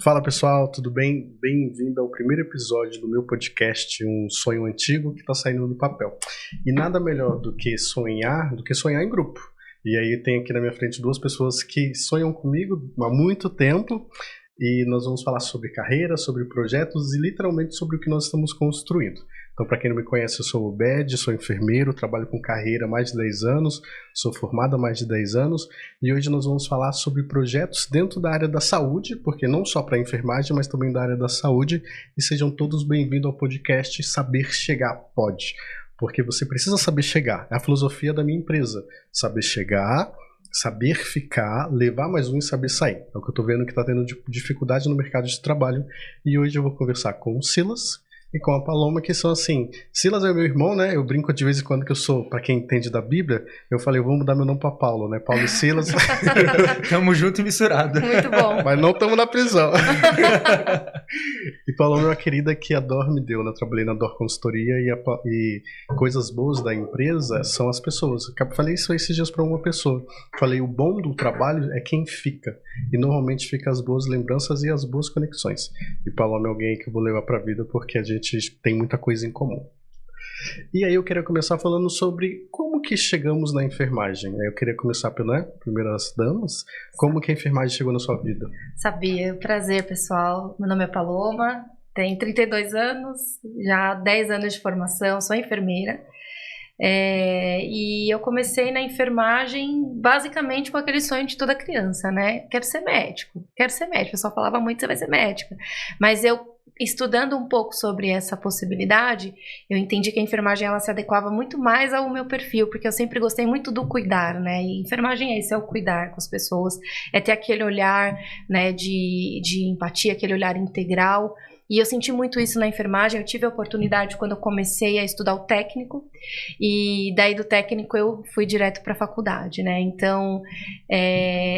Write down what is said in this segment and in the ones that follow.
Fala pessoal, tudo bem? Bem-vindo ao primeiro episódio do meu podcast Um Sonho Antigo que está saindo do papel. E nada melhor do que sonhar em grupo. E aí tem aqui na minha frente duas pessoas que sonham comigo há muito tempo e nós vamos falar sobre carreira, sobre projetos e literalmente sobre o que nós estamos construindo. Então, para quem não me conhece, eu sou o Bed, sou enfermeiro, trabalho com carreira há mais de 10 anos, sou formado há mais de 10 anos e hoje nós vamos falar sobre projetos dentro da área da saúde, porque não só para a enfermagem, mas também da área da saúde. E sejam todos bem-vindos ao podcast Saber Chegar Pode, porque você precisa saber chegar. É a filosofia da minha empresa, saber chegar, saber ficar, levar mais um e saber sair. É o que eu estou vendo que está tendo dificuldade no mercado de trabalho e hoje eu vou conversar com o Silas e com a Paloma, que são assim, Silas é meu irmão, né, eu brinco de vez em quando que eu sou, pra quem entende da Bíblia, eu falei, vou mudar meu nome pra Paulo, né, Paulo e Silas. Tamo junto e misturado. Muito bom. Mas não estamos na prisão. E Paloma é uma querida que a Dor me deu, né, eu trabalhei na Dor Consultoria e coisas boas da empresa são as pessoas. Eu falei isso esses dias pra uma pessoa, falei, o bom do trabalho é quem fica, e normalmente fica as boas lembranças e as boas conexões. E Paloma é alguém que eu vou levar pra vida porque a gente tem muita coisa em comum. E aí eu queria começar falando sobre como que chegamos na enfermagem. Eu queria começar pelas primeiras damas. Como que a enfermagem chegou na sua vida? Sabia, prazer pessoal. Meu nome é Paloma, tenho 32 anos, já 10 anos de formação, sou enfermeira. E eu comecei na enfermagem basicamente com aquele sonho de toda criança, né? Quero ser médico. O pessoal falava muito, você vai ser médica. Mas eu, estudando um pouco sobre essa possibilidade, eu entendi que a enfermagem ela se adequava muito mais ao meu perfil, porque eu sempre gostei muito do cuidar, né? E enfermagem é isso, é o cuidar com as pessoas, é ter aquele olhar, né, de empatia, aquele olhar integral. E eu senti muito isso na enfermagem. Eu tive a oportunidade quando eu comecei a estudar o técnico, e daí do técnico eu fui direto para a faculdade, né? Então,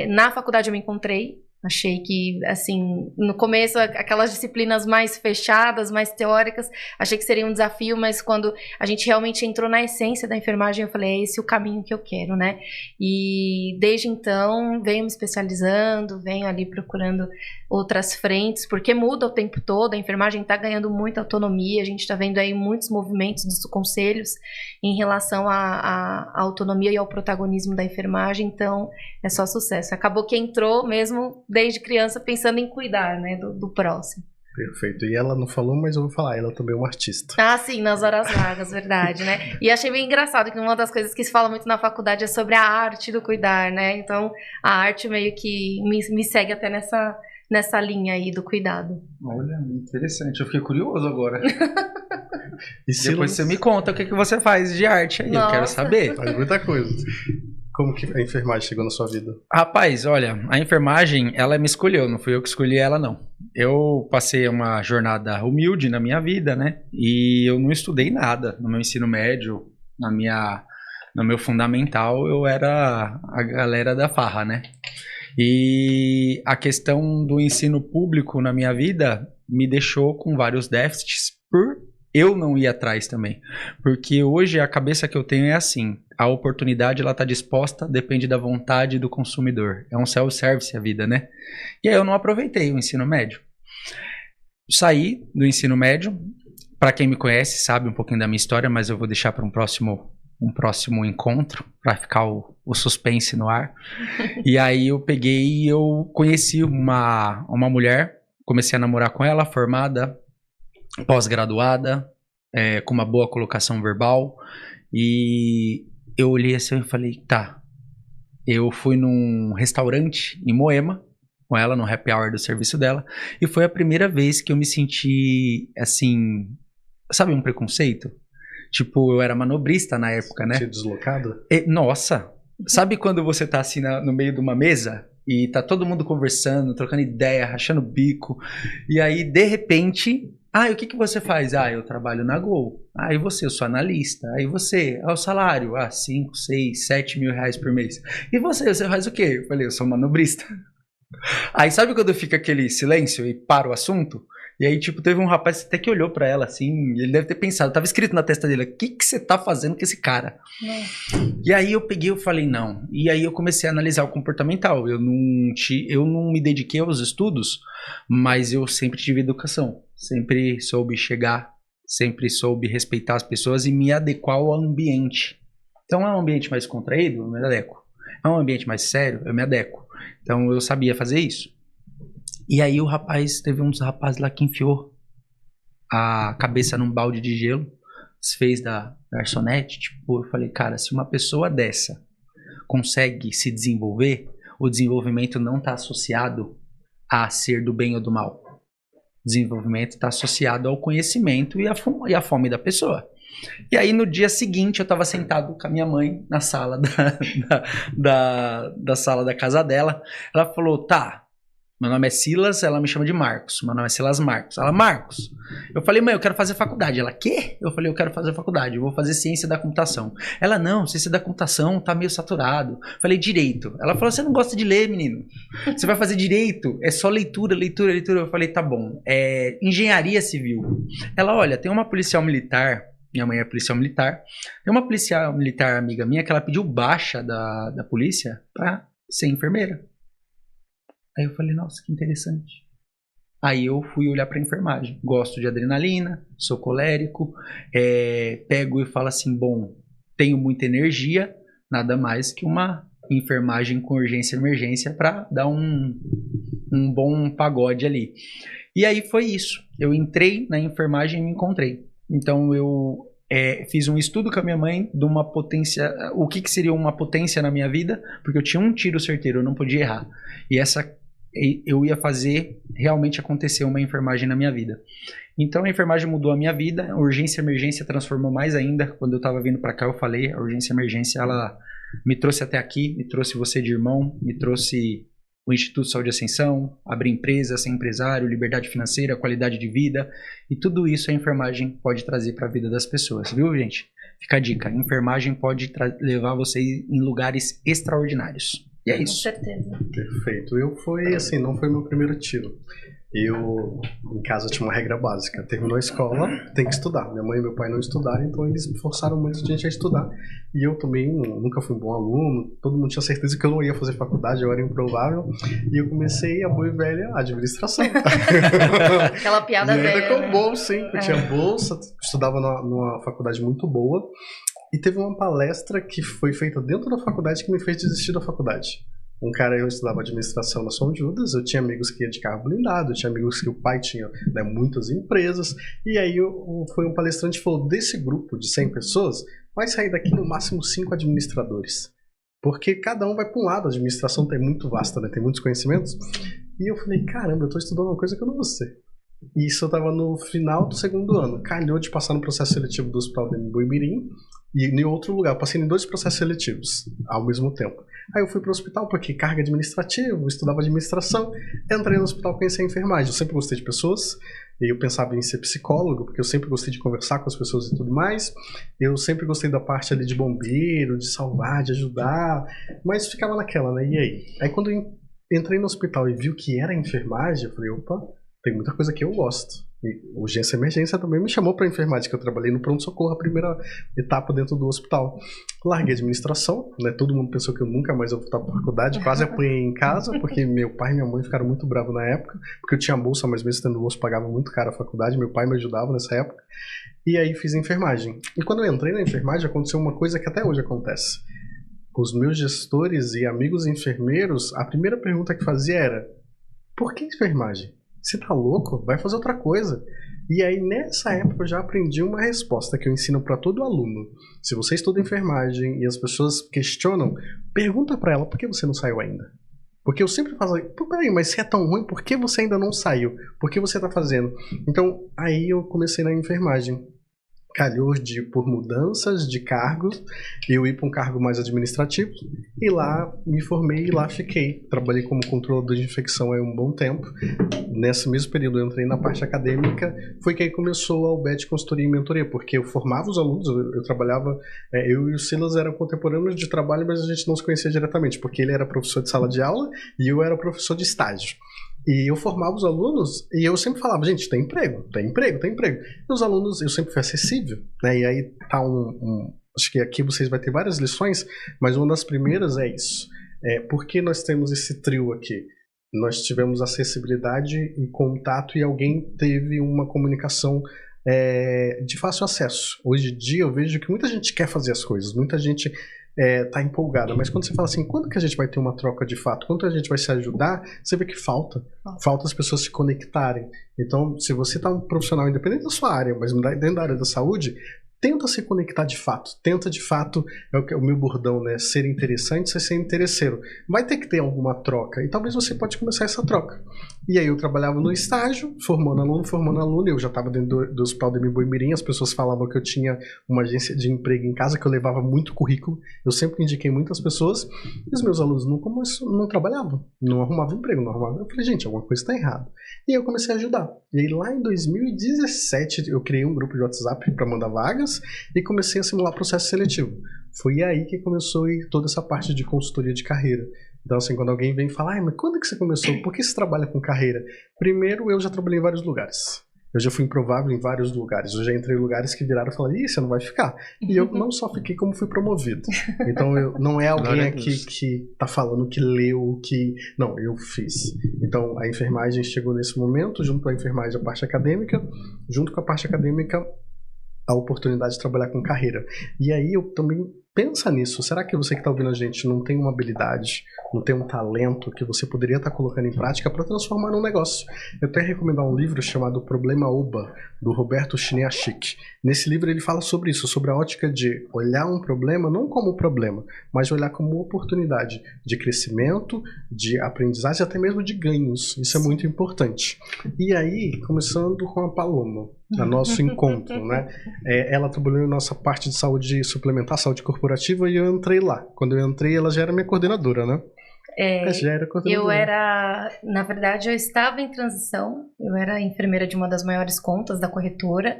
na faculdade eu me encontrei. Achei que, assim, no começo, aquelas disciplinas mais fechadas, mais teóricas, achei que seria um desafio, mas quando a gente realmente entrou na essência da enfermagem, eu falei, é esse o caminho que eu quero, né? E desde então, venho me especializando, venho ali procurando outras frentes, porque muda o tempo todo, a enfermagem está ganhando muita autonomia, a gente está vendo aí muitos movimentos dos conselhos em relação à autonomia e ao protagonismo da enfermagem, então é só sucesso. Acabou que entrou mesmo desde criança pensando em cuidar, né, do próximo. Perfeito. E ela não falou, mas eu vou falar, ela também é uma artista. Ah, sim, nas horas vagas, verdade, né? E achei bem engraçado que uma das coisas que se fala muito na faculdade é sobre a arte do cuidar, né? Então, a arte meio que me segue até nessa linha aí do cuidado. Olha, interessante. Eu fiquei curioso agora. E depois você me conta o que você faz de arte aí. Nossa. Eu quero saber. Faz muita coisa. Como que a enfermagem chegou na sua vida? Rapaz, olha, a enfermagem, ela me escolheu, não fui eu que escolhi ela, não. Eu passei uma jornada humilde na minha vida, né? E eu não estudei nada no meu ensino médio, no meu fundamental, eu era a galera da farra, né? E a questão do ensino público na minha vida me deixou com vários déficits por eu não ir atrás também. Porque hoje a cabeça que eu tenho é assim, a oportunidade ela está disposta, depende da vontade do consumidor. É um self-service a vida, né? E aí eu não aproveitei o ensino médio. Saí do ensino médio, para quem me conhece sabe um pouquinho da minha história, mas eu vou deixar para um próximo encontro, para ficar o suspense no ar. E aí eu peguei e eu conheci uma mulher, comecei a namorar com ela, formada, pós-graduada, com uma boa colocação verbal, e eu olhei assim e falei, tá. Eu fui num restaurante em Moema, com ela, no happy hour do serviço dela, e foi a primeira vez que eu me senti, assim, sabe, um preconceito? Tipo, eu era manobrista na época, né? Tinha deslocado? Nossa! Sabe quando você tá assim no meio de uma mesa e tá todo mundo conversando, trocando ideia, rachando o bico, e aí, de repente... Ah, e o que você faz? Ah, eu trabalho na Gol. Ah, e você? Eu sou analista. Ah, e você? Ah, o salário? Ah, 5, 6, 7 mil reais por mês. E você? Você faz o quê? Eu falei, eu sou manobrista. Aí sabe quando fica aquele silêncio e para o assunto? E aí, tipo, teve um rapaz até que olhou pra ela, assim, ele deve ter pensado, tava escrito na testa dele, o que você tá fazendo com esse cara? E aí eu peguei e falei, não. E aí eu comecei a analisar o comportamental. Eu não me dediquei aos estudos, mas eu sempre tive educação. Sempre soube chegar, sempre soube respeitar as pessoas e me adequar ao ambiente. Então é um ambiente mais contraído, eu me adequo. É um ambiente mais sério, eu me adequo. Então eu sabia fazer isso. E aí teve um dos rapazes lá que enfiou a cabeça num balde de gelo, desfez da garçonete, tipo, eu falei, cara, se uma pessoa dessa consegue se desenvolver, o desenvolvimento não está associado a ser do bem ou do mal. O desenvolvimento está associado ao conhecimento e à fome da pessoa. E aí no dia seguinte eu estava sentado com a minha mãe na sala da sala da casa dela. Ela falou, tá, meu nome é Silas, ela me chama de Marcos. Meu nome é Silas Marcos. Ela, Marcos. Eu falei, mãe, eu quero fazer faculdade. Ela, quê? Eu falei, eu quero fazer faculdade, eu vou fazer ciência da computação. Ela, não, ciência da computação tá meio saturado. Eu falei, direito. Ela falou, você não gosta de ler, menino. Você vai fazer direito, é só leitura. Eu falei, tá bom. É engenharia civil. Ela, olha, tem uma policial militar, minha mãe é policial militar, tem uma policial militar amiga minha que ela pediu baixa da polícia pra ser enfermeira. Aí eu falei, nossa, que interessante. Aí eu fui olhar pra enfermagem. Gosto de adrenalina, sou colérico, pego e falo assim, bom, tenho muita energia, nada mais que uma enfermagem com urgência e emergência para dar um bom pagode ali. E aí foi isso. Eu entrei na enfermagem e me encontrei. Então eu fiz um estudo com a minha mãe de uma potência, o que seria uma potência na minha vida, porque eu tinha um tiro certeiro, eu não podia errar. E eu ia fazer realmente acontecer uma enfermagem na minha vida. Então a enfermagem mudou a minha vida, a urgência e emergência transformou mais ainda. Quando eu estava vindo para cá eu falei, a urgência e emergência ela me trouxe até aqui, me trouxe você de irmão, me trouxe o Instituto Saúde e Ascensão, abrir empresa, ser empresário, liberdade financeira, qualidade de vida, e tudo isso a enfermagem pode trazer para a vida das pessoas, viu, gente? Fica a dica, a enfermagem pode levar você em lugares extraordinários. E é isso. Com certeza. Perfeito. Não foi meu primeiro tiro. Eu, em casa, tinha uma regra básica. Terminou a escola, tem que estudar. Minha mãe e meu pai não estudaram, então eles me forçaram muito a gente a estudar. E eu também nunca fui um bom aluno, todo mundo tinha certeza que eu não ia fazer faculdade, eu era improvável. E eu comecei a boa e velha administração. Aquela piada e ainda velha. com bolsa, hein? Eu tinha bolsa, estudava numa faculdade muito boa. E teve uma palestra que foi feita dentro da faculdade que me fez desistir da faculdade. Eu estudava administração na São Judas, eu tinha amigos que iam de carro blindado, eu tinha amigos que o pai tinha, né, muitas empresas, e aí foi um palestrante que falou, desse grupo de 100 pessoas, vai sair daqui no máximo 5 administradores. Porque cada um vai para um lado, a administração é muito vasta, né, tem muitos conhecimentos, e eu falei, caramba, eu estou estudando uma coisa que eu não vou ser. E isso eu estava no final do segundo ano, calhou de passar no processo seletivo do Hospital de Boimirim, e em outro lugar, eu passei em 2 processos seletivos ao mesmo tempo. Aí eu fui para o hospital porque carga administrativa, estudava administração, entrei no hospital, conheci a enfermagem. Eu sempre gostei de pessoas, e eu pensava em ser psicólogo, porque eu sempre gostei de conversar com as pessoas e tudo mais. Eu sempre gostei da parte ali de bombeiro, de salvar, de ajudar, mas ficava naquela, né? E aí? Aí quando eu entrei no hospital e vi o que era enfermagem, eu falei, opa, tem muita coisa que eu gosto. E urgência e emergência também me chamou para enfermagem, que eu trabalhei no pronto-socorro, a primeira etapa dentro do hospital. Larguei a administração, né? Todo mundo pensou que eu nunca mais ia voltar para a faculdade, quase apanhei em casa, porque meu pai e minha mãe ficaram muito bravos na época, porque eu tinha bolsa, mas mesmo tendo bolsa pagava muito caro a faculdade, meu pai me ajudava nessa época, e aí fiz enfermagem. E quando eu entrei na enfermagem, aconteceu uma coisa que até hoje acontece. Os meus gestores e amigos enfermeiros, a primeira pergunta que fazia era, por que enfermagem? Você tá louco? Vai fazer outra coisa. E aí, nessa época, eu já aprendi uma resposta que eu ensino para todo aluno. Se você estuda enfermagem e as pessoas questionam, pergunta para ela por que você não saiu ainda. Porque eu sempre falo, peraí, mas se é tão ruim, por que você ainda não saiu? Por que você tá fazendo? Então, aí eu comecei na enfermagem. Calhou por mudanças de cargos, eu ir para um cargo mais administrativo, e lá me formei e lá fiquei. Trabalhei como controlador de infecção há um bom tempo. Nesse mesmo período eu entrei na parte acadêmica, foi que aí começou a UBET Consultoria e Mentoria, porque eu formava os alunos, eu trabalhava, eu e o Silas eram contemporâneos de trabalho, mas a gente não se conhecia diretamente, porque ele era professor de sala de aula e eu era professor de estágio. E eu formava os alunos e eu sempre falava, gente, tem emprego, tem emprego, tem emprego. E os alunos, eu sempre fui acessível, né? E aí tá acho que aqui vocês vão ter várias lições, mas uma das primeiras é isso. Por que nós temos esse trio aqui? Nós tivemos acessibilidade e contato e alguém teve uma comunicação de fácil acesso. Hoje em dia eu vejo que muita gente quer fazer as coisas, muita gente tá empolgada, mas quando você fala assim, quando que a gente vai ter uma troca de fato? Quando a gente vai se ajudar? Você vê que falta as pessoas se conectarem. Então, se você tá um profissional independente da sua área, mas dentro da área da saúde, tenta se conectar de fato, tenta de fato, o meu bordão, né, ser interessante, ser interesseiro. Vai ter que ter alguma troca, e talvez você pode começar essa troca. E aí eu trabalhava no estágio, formando aluno, eu já estava dentro do Hospital de Boimirim, as pessoas falavam que eu tinha uma agência de emprego em casa, que eu levava muito currículo, eu sempre indiquei muitas pessoas, e os meus alunos não trabalhavam, não arrumavam emprego, não arrumavam. Eu falei, gente, alguma coisa está errada. E aí eu comecei a ajudar. E aí lá em 2017, eu criei um grupo de WhatsApp para mandar vagas, e comecei a simular processo seletivo. Foi aí que começou toda essa parte de consultoria de carreira. Então, assim, quando alguém vem falar, mas quando que você começou? Por que você trabalha com carreira? Primeiro, eu já trabalhei em vários lugares. Eu já fui improvável em vários lugares. Eu já entrei em lugares que viraram e falaram, ih, você não vai ficar. E eu não só fiquei, como fui promovido. Então, não é alguém aqui que tá falando que leu, que... Não, eu fiz. Então, a enfermagem chegou nesse momento, junto com a enfermagem, a parte acadêmica. Junto com a parte acadêmica, a oportunidade de trabalhar com carreira. E aí eu também pensa nisso. Será que você que está ouvindo a gente não tem uma habilidade, não tem um talento que você poderia estar colocando em prática para transformar num negócio? Eu até recomendar um livro chamado Problema Oba, do Roberto Chiniachik. Nesse livro ele fala sobre isso, sobre a ótica de olhar um problema não como problema, mas olhar como oportunidade de crescimento, de aprendizagem e até mesmo de ganhos. Isso é muito importante. E aí, começando com a Paloma, no nosso encontro, né? Ela trabalhou na nossa parte de saúde suplementar, saúde corporativa, e eu entrei lá. Quando eu entrei, ela já era minha coordenadora, né? Já era coordenadora. Na verdade, eu estava em transição, eu era enfermeira de uma das maiores contas da corretora,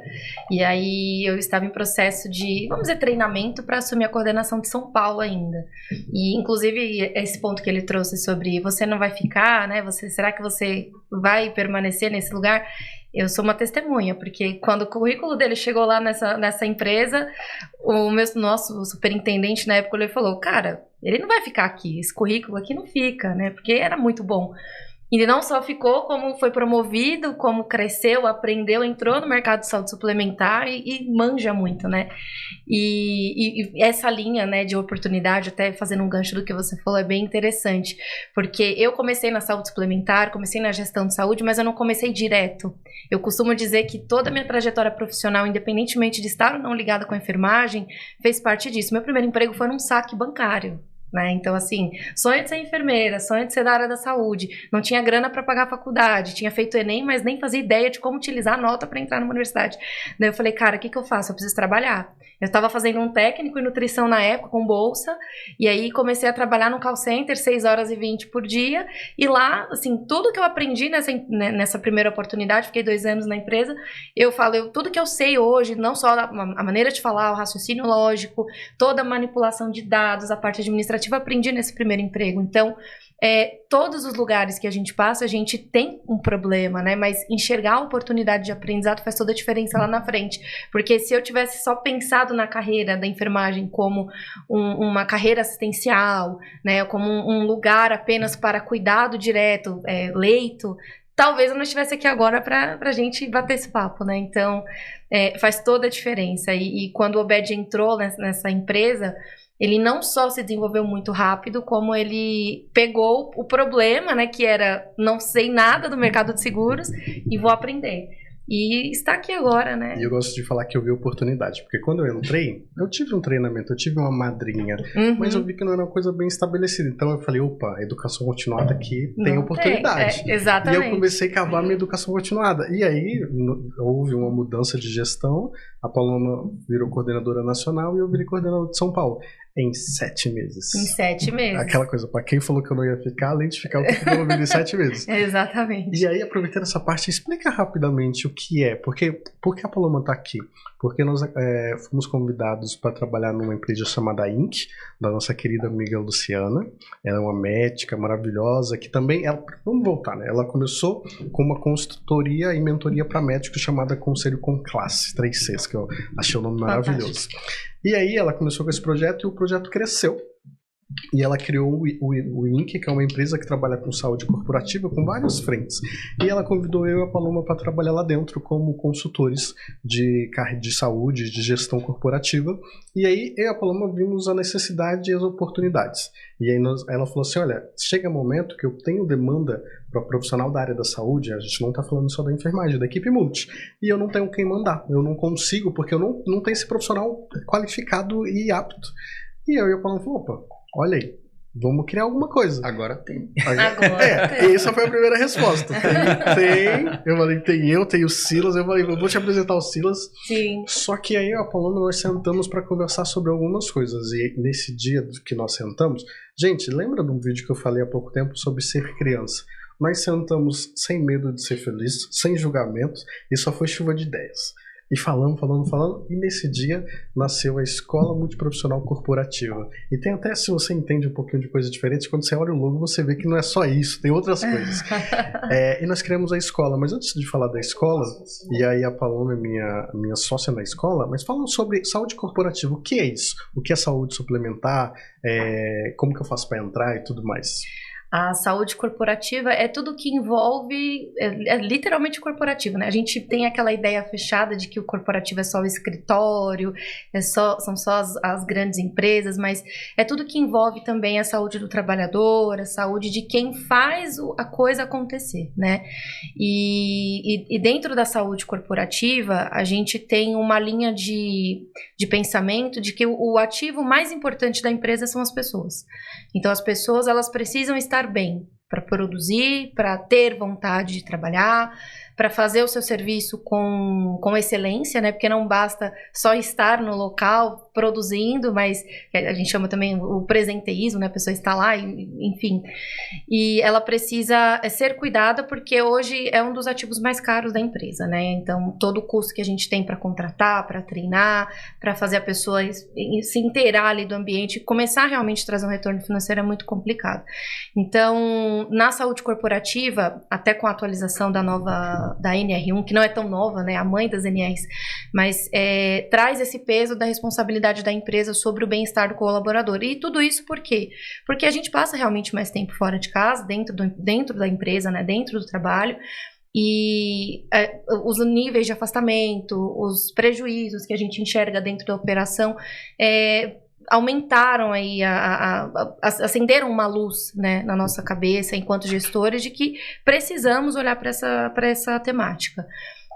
e aí eu estava em processo de, vamos dizer, treinamento para assumir a coordenação de São Paulo ainda. E, inclusive, esse ponto que ele trouxe sobre você não vai ficar, né? Será que você vai permanecer nesse lugar? Eu sou uma testemunha, porque quando o currículo dele chegou lá nessa empresa, o nosso superintendente na época ele falou, cara, ele não vai ficar aqui, esse currículo aqui não fica, né? Porque era muito bom. Ele não só ficou, como foi promovido, como cresceu, aprendeu, entrou no mercado de saúde suplementar e manja muito, né? E essa linha, né, de oportunidade, até fazendo um gancho do que você falou, é bem interessante. Porque eu comecei na saúde suplementar, comecei na gestão de saúde, mas eu não comecei direto. Eu costumo dizer que toda a minha trajetória profissional, independentemente de estar ou não ligada com a enfermagem, fez parte disso. Meu primeiro emprego foi num saque bancário. Né? Então, assim, sonho de ser enfermeira, sonho de ser da área da saúde, não tinha grana para pagar a faculdade, tinha feito Enem, mas nem fazia ideia de como utilizar a nota para entrar numa universidade. Daí eu falei, cara, o que eu faço? Eu preciso trabalhar. Eu estava fazendo um técnico em nutrição na época, com bolsa, e aí comecei a trabalhar no call center, 6h20 por dia, e lá, assim, tudo que eu aprendi nessa primeira oportunidade, fiquei 2 anos na empresa, eu falo, tudo que eu sei hoje, não só a maneira de falar, o raciocínio lógico, toda a manipulação de dados, a parte administrativa, aprendi nesse primeiro emprego. Então, todos os lugares que a gente passa, a gente tem um problema, né? Mas enxergar a oportunidade de aprendizado faz toda a diferença lá na frente. Porque se eu tivesse só pensado na carreira da enfermagem como uma carreira assistencial, né? Como um lugar apenas para cuidado direto, leito, talvez eu não estivesse aqui agora para a gente bater esse papo, né? Então, faz toda a diferença. E quando o Obed entrou nessa empresa, ele não só se desenvolveu muito rápido, como ele pegou o problema, né, que era não sei nada do mercado de seguros e vou aprender. E está aqui agora, né? E eu gosto de falar que eu vi oportunidade, porque quando eu entrei, eu tive um treinamento, eu tive uma madrinha, mas eu vi que não era uma coisa bem estabelecida. Então eu falei, opa, a educação continuada aqui tem oportunidade. Exatamente. E eu comecei a cavar minha educação continuada. E aí houve uma mudança de gestão, a Paloma virou coordenadora nacional e eu virei coordenador de São Paulo. em 7 meses. Em 7 meses. Aquela coisa, pra quem falou que eu não ia ficar, além de ficar, eu tô devolvendo em 7 meses. Exatamente. E aí, aproveitando essa parte, explica rapidamente o que é. Por que a Paloma tá aqui? Porque nós fomos convidados para trabalhar numa empresa chamada Inc., da nossa querida amiga Luciana. Ela é uma médica maravilhosa, que também, vamos voltar, né? Ela começou com uma consultoria e mentoria para médicos chamada Conselho com Classe, 3Cs, que eu achei o nome maravilhoso. E aí ela começou com esse projeto e o projeto cresceu. E ela criou o Inc., que é uma empresa que trabalha com saúde corporativa com várias frentes. E ela convidou eu e a Paloma para trabalhar lá dentro como consultores de saúde, de gestão corporativa. E aí eu e a Paloma vimos a necessidade e as oportunidades. E aí ela falou assim, olha, chega um momento que eu tenho demanda para profissional da área da saúde, a gente não está falando só da enfermagem, da equipe multi, e eu não tenho quem mandar, eu não consigo, porque eu não tenho esse profissional qualificado e apto. E eu e a Paloma falou, opa, olha aí, vamos criar alguma coisa. Agora tem. Essa foi a primeira resposta. Eu falei, tem o Silas, eu falei, eu vou te apresentar o Silas. Sim. Só que aí, a Paloma, nós sentamos para conversar sobre algumas coisas. E nesse dia que nós sentamos, gente, lembra de um vídeo que eu falei há pouco tempo sobre ser criança? Nós sentamos sem medo de ser feliz, sem julgamentos, e só foi chuva de ideias. E falando, e nesse dia nasceu a Escola Multiprofissional Corporativa. E tem até, se você entende um pouquinho de coisas diferentes, quando você olha o logo, você vê que não é só isso, tem outras coisas. E nós criamos a escola, mas antes de falar da escola, e aí a Paloma é minha sócia na escola, mas falando sobre saúde corporativa, o que é isso? O que é saúde suplementar? Como que eu faço para entrar e tudo mais? A saúde corporativa é tudo que envolve, é literalmente corporativo, né? A gente tem aquela ideia fechada de que o corporativo é só o escritório, são só as grandes empresas, mas é tudo que envolve também a saúde do trabalhador, a saúde de quem faz a coisa acontecer, né? E dentro da saúde corporativa, a gente tem uma linha de pensamento de que o ativo mais importante da empresa são as pessoas. Então, as pessoas, elas precisam estar bem para produzir, para ter vontade de trabalhar, para fazer o seu serviço com excelência, né? Porque não basta só estar no local produzindo, mas a gente chama também o presenteísmo, né? A pessoa está lá, enfim. E ela precisa ser cuidada porque hoje é um dos ativos mais caros da empresa, né? Então, todo o custo que a gente tem para contratar, para treinar, para fazer a pessoa se inteirar ali do ambiente, começar realmente a trazer um retorno financeiro é muito complicado. Então, na saúde corporativa, até com a atualização da NR1, que não é tão nova, né, a mãe das NRs, mas traz esse peso da responsabilidade da empresa sobre o bem-estar do colaborador. E tudo isso por quê? Porque a gente passa realmente mais tempo fora de casa, dentro da empresa, né, dentro do trabalho, e os níveis de afastamento, os prejuízos que a gente enxerga dentro da operação aumentaram aí, acenderam uma luz, né, na nossa cabeça enquanto gestores de que precisamos olhar para essa temática.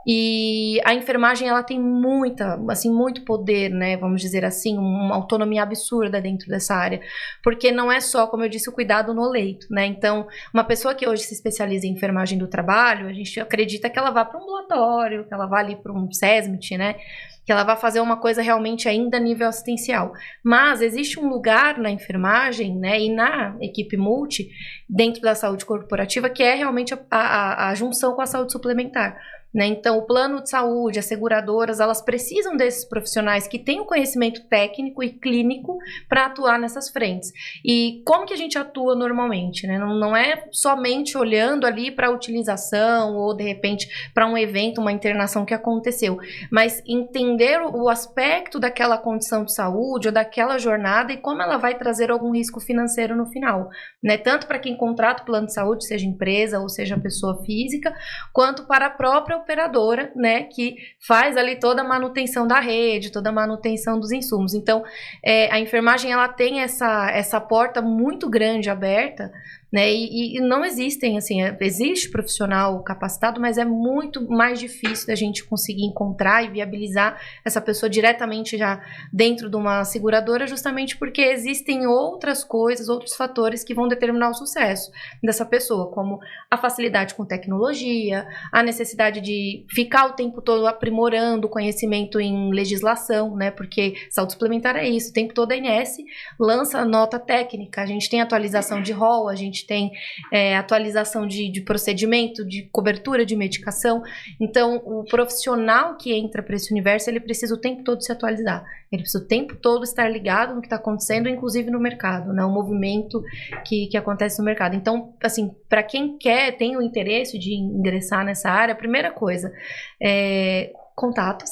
E a enfermagem, ela tem muito poder, né, vamos dizer assim, uma autonomia absurda dentro dessa área, porque não é só, como eu disse, o cuidado no leito, né, então uma pessoa que hoje se especializa em enfermagem do trabalho, a gente acredita que ela vá para um ambulatório, que ela vá ali para um SESMIT, né, que ela vai fazer uma coisa realmente ainda a nível assistencial. Mas existe um lugar na enfermagem, né, e na equipe multi, dentro da saúde corporativa, que é realmente a junção com a saúde suplementar. Né? Então, o plano de saúde, as seguradoras, elas precisam desses profissionais que têm o conhecimento técnico e clínico para atuar nessas frentes. E como que a gente atua normalmente? Né? Não é somente olhando ali para a utilização ou, de repente, para um evento, uma internação que aconteceu, mas entender o aspecto daquela condição de saúde ou daquela jornada e como ela vai trazer algum risco financeiro no final. Né? Tanto para quem contrata o plano de saúde, seja empresa ou seja pessoa física, quanto para a própria operadora, né, que faz ali toda a manutenção da rede, toda a manutenção dos insumos. Então, a enfermagem, ela tem essa porta muito grande aberta, né? E não existem, assim, existe profissional capacitado, mas é muito mais difícil da gente conseguir encontrar e viabilizar essa pessoa diretamente já dentro de uma seguradora, justamente porque existem outras coisas, outros fatores que vão determinar o sucesso dessa pessoa, como a facilidade com tecnologia, a necessidade de ficar o tempo todo aprimorando o conhecimento em legislação, né? Porque saúde suplementar é isso, o tempo todo a ANS lança nota técnica, a gente tem atualização de rol, a gente tem atualização de procedimento, de cobertura de medicação. Então, o profissional que entra para esse universo, ele precisa o tempo todo se atualizar. Ele precisa o tempo todo estar ligado no que está acontecendo, inclusive no mercado, né? O movimento que acontece no mercado. Então, assim, para quem tem o interesse de ingressar nessa área, a primeira coisa contatos,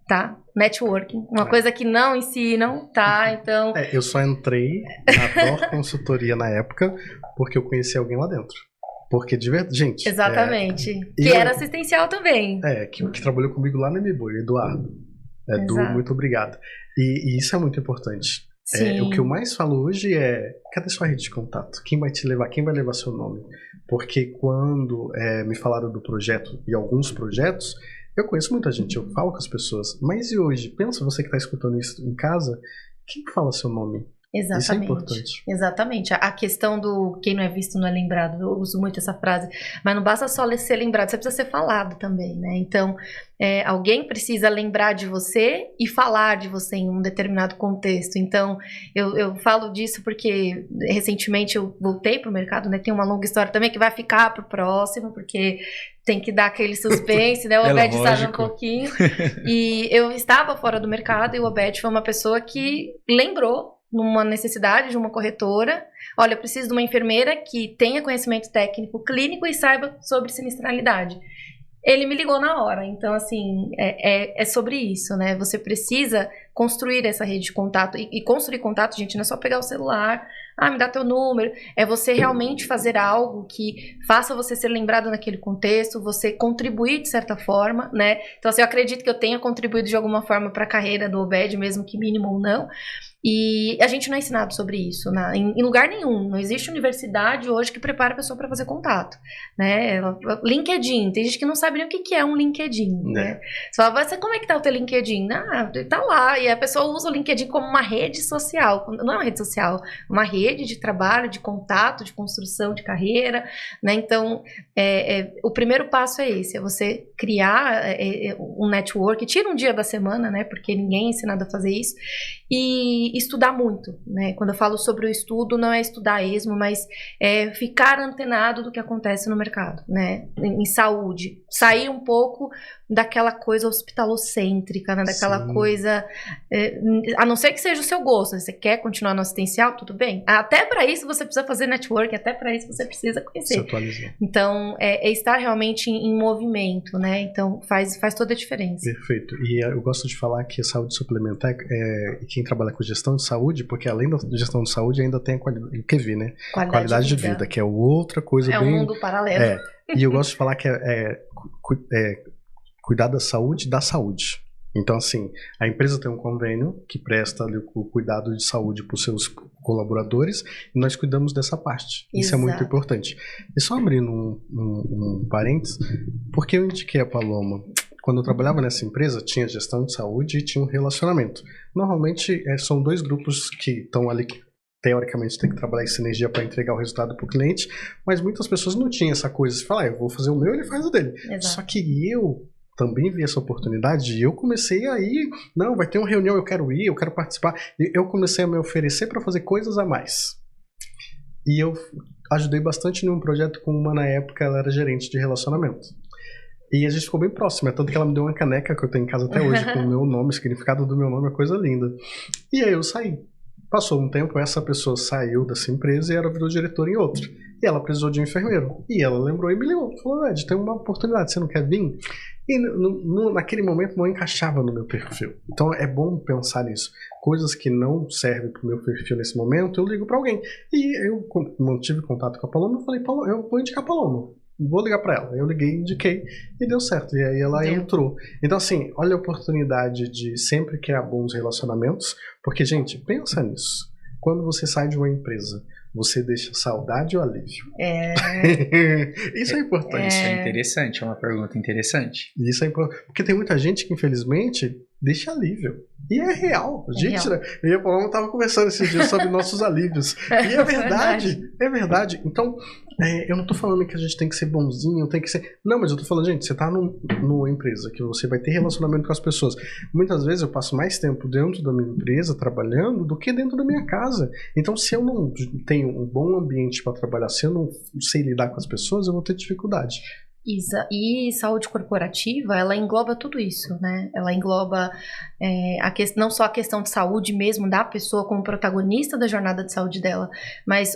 tá? Networking, uma coisa que não ensinam, tá? Então... eu só entrei na Dor Consultoria na época porque eu conheci alguém lá dentro. Porque, de verdade, gente... Exatamente. Que era assistencial também. Que trabalhou comigo lá no MBoi, Eduardo. Edu, muito obrigado. E isso é muito importante. O que eu mais falo hoje cadê sua rede de contato? Quem vai te levar? Quem vai levar seu nome? Porque quando me falaram do projeto e alguns projetos, eu conheço muita gente, eu falo com as pessoas. Mas e hoje? Pensa você que está escutando isso em casa, quem fala seu nome? Exatamente. Isso é importante. Exatamente. A questão do quem não é visto não é lembrado. Eu uso muito essa frase. Mas não basta só ser lembrado, você precisa ser falado também, né? Então, alguém precisa lembrar de você e falar de você em um determinado contexto. Então, eu falo disso porque recentemente eu voltei para o mercado, né? Tem uma longa história também que vai ficar para o próximo, porque tem que dar aquele suspense, né? O Obed sabe um pouquinho. E eu estava fora do mercado e o Obed foi uma pessoa que lembrou numa necessidade de uma corretora, olha, eu preciso de uma enfermeira que tenha conhecimento técnico clínico e saiba sobre sinistralidade. Ele me ligou na hora, então assim, é sobre isso, né? Você precisa construir essa rede de contato, e construir contato, gente, não é só pegar o celular, me dá teu número, é você realmente fazer algo que faça você ser lembrado naquele contexto, você contribuir de certa forma, né? Então assim, eu acredito que eu tenha contribuído de alguma forma para a carreira do Obed, mesmo que mínimo ou não, e a gente não é ensinado sobre isso, em lugar nenhum. Não existe universidade hoje que prepara a pessoa para fazer contato, né? LinkedIn, tem gente que não sabe nem o que é um LinkedIn, né? Você fala, como é que tá o teu LinkedIn? Tá lá, e a pessoa usa o LinkedIn como uma rede social, não é uma rede social, uma rede de trabalho, de contato, de construção de carreira, né? Então, o primeiro passo é esse, é você criar um network, tira um dia da semana, né? Porque ninguém é ensinado a fazer isso, e estudar muito, né? Quando eu falo sobre o estudo, não é estudar a esmo, mas ficar antenado do que acontece no mercado, né? Em saúde, sair um pouco daquela coisa hospitalocêntrica, né? Daquela coisa, a não ser que seja o seu gosto, você quer continuar no assistencial, tudo bem. Até para isso você precisa fazer network, até para isso você precisa conhecer. Se atualizar. Então, estar realmente em movimento, né? Então, faz toda a diferença. Perfeito. E eu gosto de falar que a saúde suplementar, quem trabalha com gestão de saúde, porque além da gestão de saúde ainda tem o QV, né? Qualidade de vida, que é outra coisa bem... É um mundo paralelo. E eu gosto de falar que cuidar da saúde. Então, assim, a empresa tem um convênio que presta ali o cuidado de saúde para os seus colaboradores e nós cuidamos dessa parte. Isso é muito importante. E só abrindo um parênteses, porque eu indiquei a Paloma? Quando eu trabalhava nessa empresa, tinha gestão de saúde e tinha um relacionamento. Normalmente, são dois grupos que estão ali, teoricamente, tem que trabalhar em sinergia para entregar o resultado para o cliente, mas muitas pessoas não tinham essa coisa. Você fala, eu vou fazer o meu, ele faz o dele. Exato. Só que eu também vi essa oportunidade e eu comecei a ir, não, vai ter uma reunião, eu quero ir, eu quero participar. E eu comecei a me oferecer para fazer coisas a mais. E eu ajudei bastante num projeto com uma, na época, ela era gerente de relacionamento. E a gente ficou bem próximo, tanto que ela me deu uma caneca que eu tenho em casa até hoje, com o meu nome, o significado do meu nome, é coisa linda. E aí eu saí. Passou um tempo, essa pessoa saiu dessa empresa e ela virou diretora em outra. E ela precisou de um enfermeiro. E ela lembrou e me ligou. Falou, Ed, tem uma oportunidade, você não quer vir? E naquele momento não encaixava no meu perfil. Então é bom pensar nisso. Coisas que não servem pro meu perfil nesse momento, eu ligo para alguém. E eu mantive contato com a Paloma e falei, Paloma, eu vou indicar a Paloma. Vou ligar para ela. Eu liguei, indiquei e deu certo. E aí ela entrou. Então, assim, olha a oportunidade de sempre criar bons relacionamentos. Porque, gente, pensa nisso. Quando você sai de uma empresa, Você deixa saudade ou alívio? Isso é importante. Isso é interessante, é uma pergunta interessante. Isso é importante. Porque tem muita gente que, infelizmente, deixa alívio. E é real. Gente, real. Eu e a Paloma estava conversando esses dias sobre nossos alívios. E é verdade. É verdade. Então, eu não tô falando que a gente tem que ser bonzinho, tem que ser... Não, mas eu tô falando, gente, você tá numa empresa que você vai ter relacionamento com as pessoas. Muitas vezes eu passo mais tempo dentro da minha empresa, trabalhando, do que dentro da minha casa. Então, se eu não tenho um bom ambiente para trabalhar, se eu não sei lidar com as pessoas, eu vou ter dificuldade. E saúde corporativa, ela engloba tudo isso, né? Ela engloba não só a questão de saúde mesmo da pessoa como protagonista da jornada de saúde dela, mas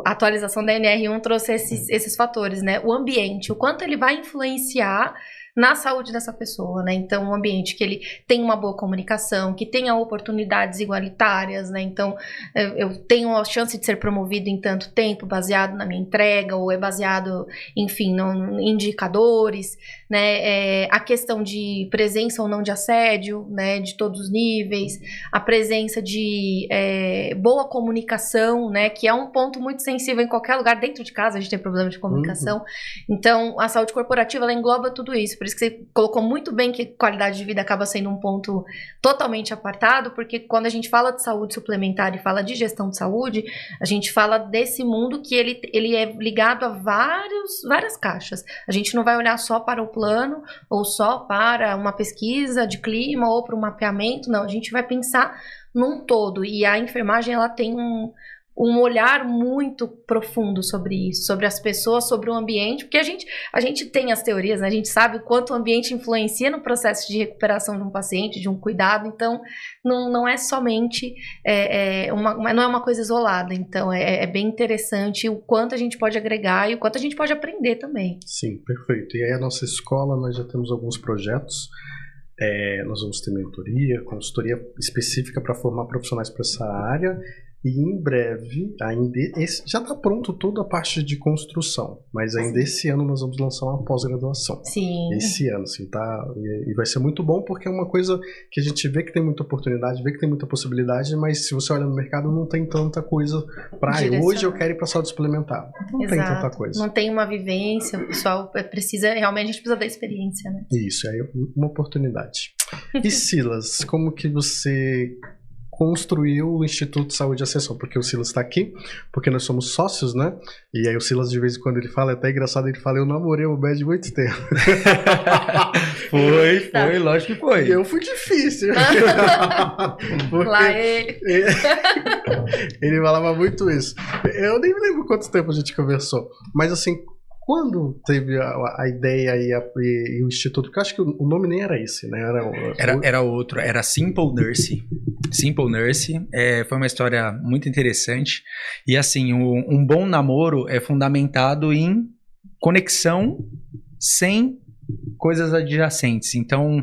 a atualização da NR1 trouxe esses fatores, né? O ambiente, o quanto ele vai influenciar na saúde dessa pessoa, né? Então, um ambiente que ele tem uma boa comunicação, que tenha oportunidades igualitárias, né? Então, eu tenho a chance de ser promovido em tanto tempo, baseado na minha entrega, ou é baseado, enfim, em indicadores, né? A questão de presença ou não de assédio, né? De todos os níveis, a presença de boa comunicação, né? Que é um ponto muito sensível em qualquer lugar, dentro de casa a gente tem problema de comunicação. Então, a saúde corporativa, ela engloba tudo isso. Por isso que você colocou muito bem que qualidade de vida acaba sendo um ponto totalmente apartado, porque quando a gente fala de saúde suplementar e fala de gestão de saúde, a gente fala desse mundo que ele é ligado a várias caixas. A gente não vai olhar só para o plano, ou só para uma pesquisa de clima, ou para um mapeamento, não. A gente vai pensar num todo. E a enfermagem, ela tem um olhar muito profundo sobre isso, sobre as pessoas, sobre o ambiente, porque a gente tem as teorias, né? A gente sabe o quanto o ambiente influencia no processo de recuperação de um paciente, de um cuidado, então não é somente não é uma coisa isolada, então é bem interessante o quanto a gente pode agregar e o quanto a gente pode aprender também. Sim, perfeito. E aí a nossa escola, nós já temos alguns projetos. Nós vamos ter mentoria, consultoria específica para formar profissionais para essa área. E em breve, já está pronto toda a parte de construção, mas ainda esse ano nós vamos lançar uma pós-graduação. Sim. Esse ano, assim, tá? E vai ser muito bom porque é uma coisa que a gente vê que tem muita oportunidade, vê que tem muita possibilidade, mas se você olha no mercado não tem tanta coisa para hoje eu quero ir para saúde suplementar. Não tem tanta coisa. Não tem uma vivência, o pessoal realmente a gente precisa da experiência, né? Isso, aí uma oportunidade. E Silas, como que você construiu o Instituto de Saúde e Ascensão, porque o Silas está aqui, porque nós somos sócios, né? E aí o Silas, de vez em quando, ele fala, é até engraçado, ele fala, eu namorei o Bad muito tempo. Foi, lógico que foi. E eu fui difícil. Lá ele. Ele falava muito isso. Eu nem me lembro quanto tempo a gente conversou, mas assim, quando teve a ideia e o Instituto, porque eu acho que o nome nem era esse, né? Era outro, era Simple Nurse. Simple Nurse foi uma história muito interessante. E assim, um bom namoro é fundamentado em conexão sem coisas adjacentes. Então,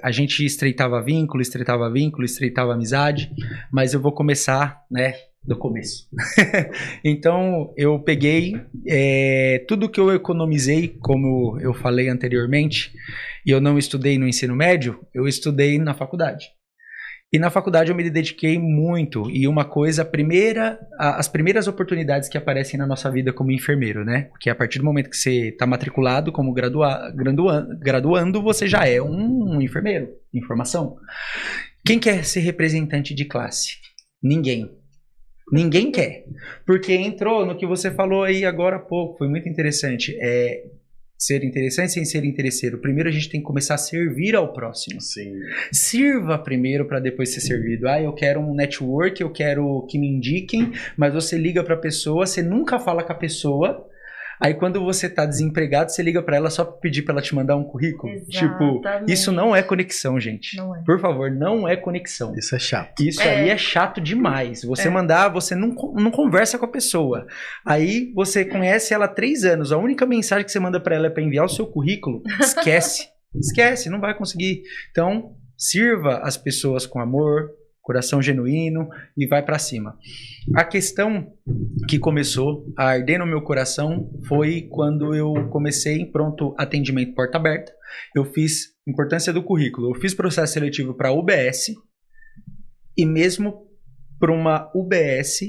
a gente estreitava vínculo, estreitava amizade, mas eu vou começar, né, do começo. Então, eu peguei tudo que eu economizei, como eu falei anteriormente, e eu não estudei no ensino médio, eu estudei na faculdade. E na faculdade eu me dediquei muito, e uma coisa, as primeiras oportunidades que aparecem na nossa vida como enfermeiro, né? Porque a partir do momento que você está matriculado como graduando, você já é um enfermeiro, em formação. Quem quer ser representante de classe? Ninguém. Ninguém quer. Porque entrou no que você falou aí agora há pouco, foi muito interessante. Ser interessante sem ser interesseiro. Primeiro a gente tem que começar a servir ao próximo. Sim. Sirva primeiro para depois ser servido. Eu quero um network, eu quero que me indiquem, mas você liga para a pessoa, você nunca fala com a pessoa. Aí quando você tá desempregado, você liga pra ela só pra pedir pra ela te mandar um currículo. Exatamente. Tipo, isso não é conexão, gente. Não é. Por favor, não é conexão. Isso é chato. Isso aí é chato demais. Você mandar, você não conversa com a pessoa. Aí você conhece ela há 3 anos. A única mensagem que você manda pra ela é pra enviar o seu currículo. Esquece. Esquece, não vai conseguir. Então, sirva as pessoas com amor, coração genuíno e vai pra cima. A questão que começou a arder no meu coração foi quando eu comecei em pronto atendimento porta aberta. Eu fiz importância do currículo. Eu fiz processo seletivo para UBS e mesmo para uma UBS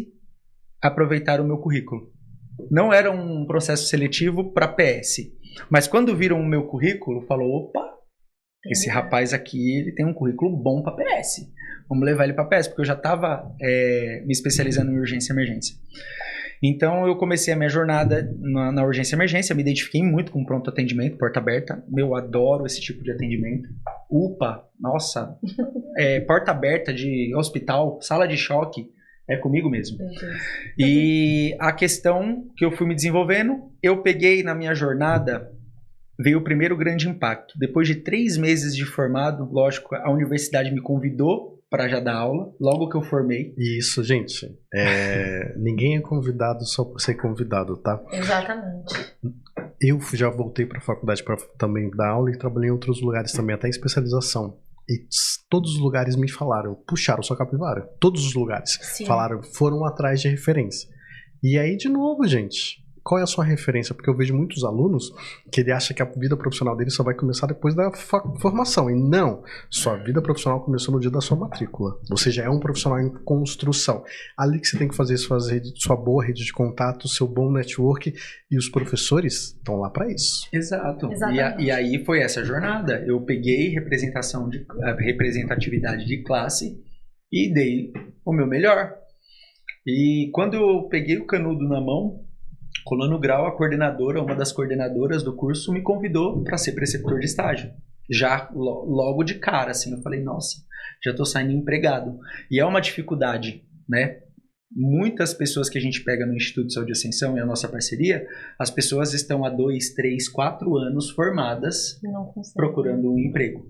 aproveitaram o meu currículo. Não era um processo seletivo para PS, mas quando viram o meu currículo, falou, opa, esse rapaz aqui, ele tem um currículo bom para PS. Vamos levar ele para PS, porque eu já estava me especializando em urgência e emergência. Então, eu comecei a minha jornada na urgência e emergência, me identifiquei muito com pronto atendimento, porta aberta. Eu adoro esse tipo de atendimento. UPA, nossa, porta aberta de hospital, sala de choque, é comigo mesmo. E a questão que eu fui me desenvolvendo, eu peguei na minha jornada, veio o primeiro grande impacto. Depois de 3 meses de formado, lógico, a universidade me convidou para já dar aula, logo que eu formei. Isso, gente. Ninguém é convidado só por ser convidado, tá? Exatamente. Eu já voltei para a faculdade para também dar aula e trabalhei em outros lugares também, até em especialização. E todos os lugares me falaram, puxaram sua capivara. Todos os lugares. Sim. Falaram, foram atrás de referência. E aí, de novo, gente, qual é a sua referência? Porque eu vejo muitos alunos que ele acha que a vida profissional dele só vai começar depois da formação. E não, sua vida profissional começou no dia da sua matrícula. Você já é um profissional em construção. Ali que você tem que fazer sua boa rede de contato, seu bom network, e os professores estão lá para isso. Exato. E aí foi essa jornada. Eu peguei representatividade de classe e dei o meu melhor. E quando eu peguei o canudo na mão, colando o grau, a coordenadora, uma das coordenadoras do curso, me convidou para ser preceptor de estágio. Já logo de cara, assim, eu falei, nossa, já estou saindo empregado. E é uma dificuldade, né? Muitas pessoas que a gente pega no Instituto de Saúde e Ascensão e a nossa parceria, as pessoas estão há 2, 3, 4 anos formadas procurando um emprego.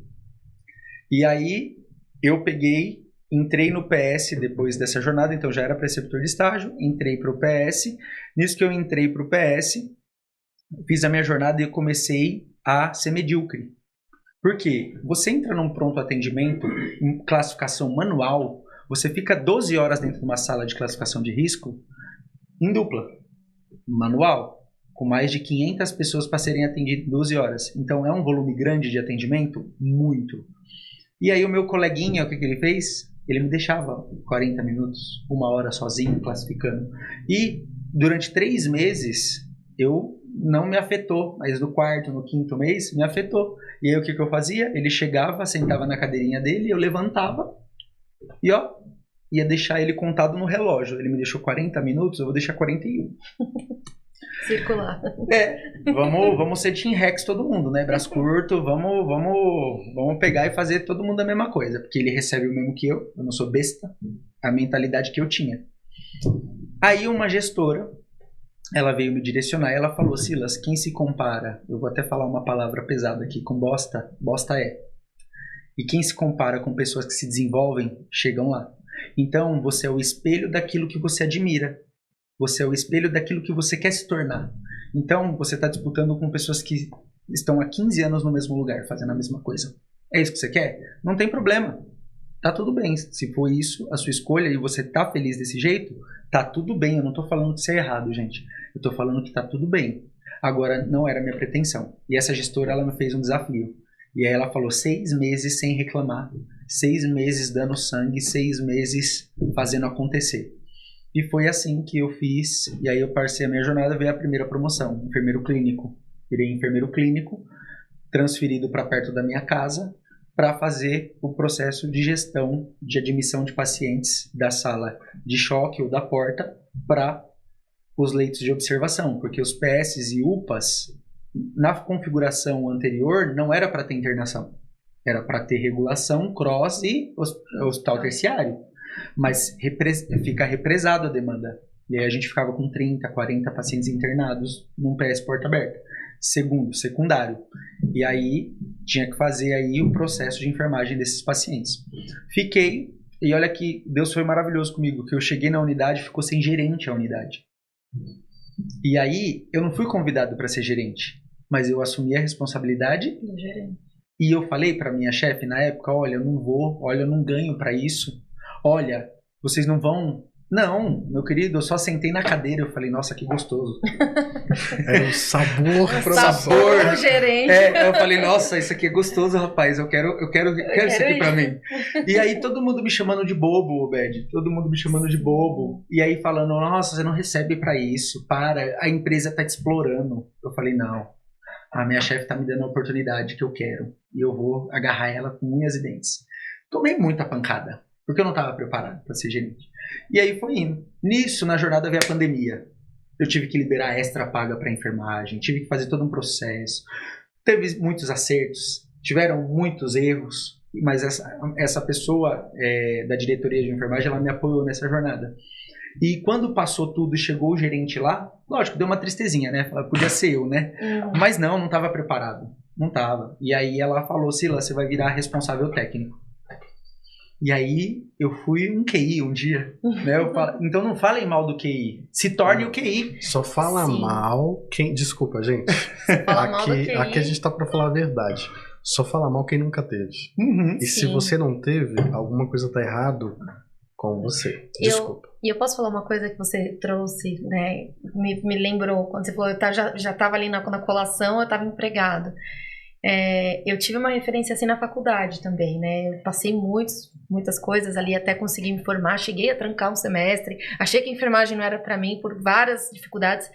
E aí eu entrei no PS depois dessa jornada, então já era preceptor de estágio, entrei para o PS. Nisso que eu entrei para o PS, fiz a minha jornada e eu comecei a ser medíocre. Por quê? Você entra num pronto atendimento em classificação manual, você fica 12 horas dentro de uma sala de classificação de risco em dupla, manual, com mais de 500 pessoas para serem atendidas em 12 horas. Então é um volume grande de atendimento? Muito. E aí o meu coleguinha, o que ele fez? Ele me deixava 40 minutos, 1 hora sozinho, classificando. E durante 3 meses, não me afetou. Mas no 4º, no 5º mês, me afetou. E aí o que eu fazia? Ele chegava, sentava na cadeirinha dele, eu levantava e ia deixar ele contado no relógio. Ele me deixou 40 minutos, eu vou deixar 41. Circular. Vamos ser Team Rex todo mundo, né? Braço curto, vamos pegar e fazer todo mundo a mesma coisa. Porque ele recebe o mesmo que eu não sou besta, a mentalidade que eu tinha. Aí uma gestora, ela veio me direcionar e ela falou, Silas, quem se compara, eu vou até falar uma palavra pesada aqui, com bosta é. E quem se compara com pessoas que se desenvolvem, chegam lá. Então, você é o espelho daquilo que você admira. Você é o espelho daquilo que você quer se tornar. Então, você está disputando com pessoas que estão há 15 anos no mesmo lugar, fazendo a mesma coisa. É isso que você quer? Não tem problema. Tá tudo bem. Se for isso, a sua escolha, e você tá feliz desse jeito, tá tudo bem. Eu não tô falando que isso é errado, gente. Eu tô falando que tá tudo bem. Agora, não era a minha pretensão. E essa gestora, ela me fez um desafio. E aí ela falou 6 meses sem reclamar. 6 meses dando sangue, 6 meses fazendo acontecer. E foi assim que eu fiz, e aí eu passei a minha jornada, veio a primeira promoção, enfermeiro clínico. Virei enfermeiro clínico, transferido para perto da minha casa, para fazer o processo de gestão de admissão de pacientes da sala de choque ou da porta para os leitos de observação, porque os PS e UPAs, na configuração anterior, não era para ter internação, era para ter regulação, cross e hospital terciário. Mas fica represado a demanda. E aí a gente ficava com 30, 40 pacientes internados num PS porta aberta. Secundário. E aí tinha que fazer aí o processo de enfermagem desses pacientes. Fiquei, e olha que Deus foi maravilhoso comigo, que eu cheguei na unidade, ficou sem gerente a unidade. E aí eu não fui convidado para ser gerente, mas eu assumi a responsabilidade do gerente. E eu falei para minha chefe na época, olha, eu não ganho para isso. Olha, vocês não vão Não, meu querido, eu só sentei na cadeira. Eu falei, nossa, que gostoso. É o sabor, sabor gerente. Eu falei, nossa, isso aqui é gostoso, rapaz. Eu quero isso aqui pra mim. E aí todo mundo me chamando de bobo, Obed. Todo mundo me chamando de bobo. E aí falando, nossa, você não recebe pra isso. Para, a empresa tá te explorando. Eu falei, não. A minha chefe tá me dando a oportunidade que eu quero. E eu vou agarrar ela com unhas e dentes. Tomei muita pancada. Porque eu não estava preparado para ser gerente. E aí foi indo. Nisso, na jornada veio a pandemia. Eu tive que liberar extra paga para enfermagem, tive que fazer todo um processo. Teve muitos acertos, tiveram muitos erros, mas essa pessoa da diretoria de enfermagem, ela me apoiou nessa jornada. E quando passou tudo e chegou o gerente lá, lógico, deu uma tristezinha, né? Podia ser eu, né? Mas não estava preparado. Não estava. E aí ela falou, Sila, você vai virar responsável técnico. E aí eu fui um QI um dia, né? Então não falem mal do QI, se torne o QI. Só fala mal quem... Desculpa, gente. Aqui a gente tá pra falar a verdade. Só fala mal quem nunca teve. E se você não teve, alguma coisa tá errado com você. Desculpa. E eu posso falar uma coisa que você trouxe, né? Me lembrou, quando você falou, eu já tava ali na colação, eu tava empregado. Eu tive uma referência assim na faculdade também, né? Eu passei muitas coisas ali até conseguir me formar, cheguei a trancar um semestre, achei que a enfermagem não era para mim por várias dificuldades.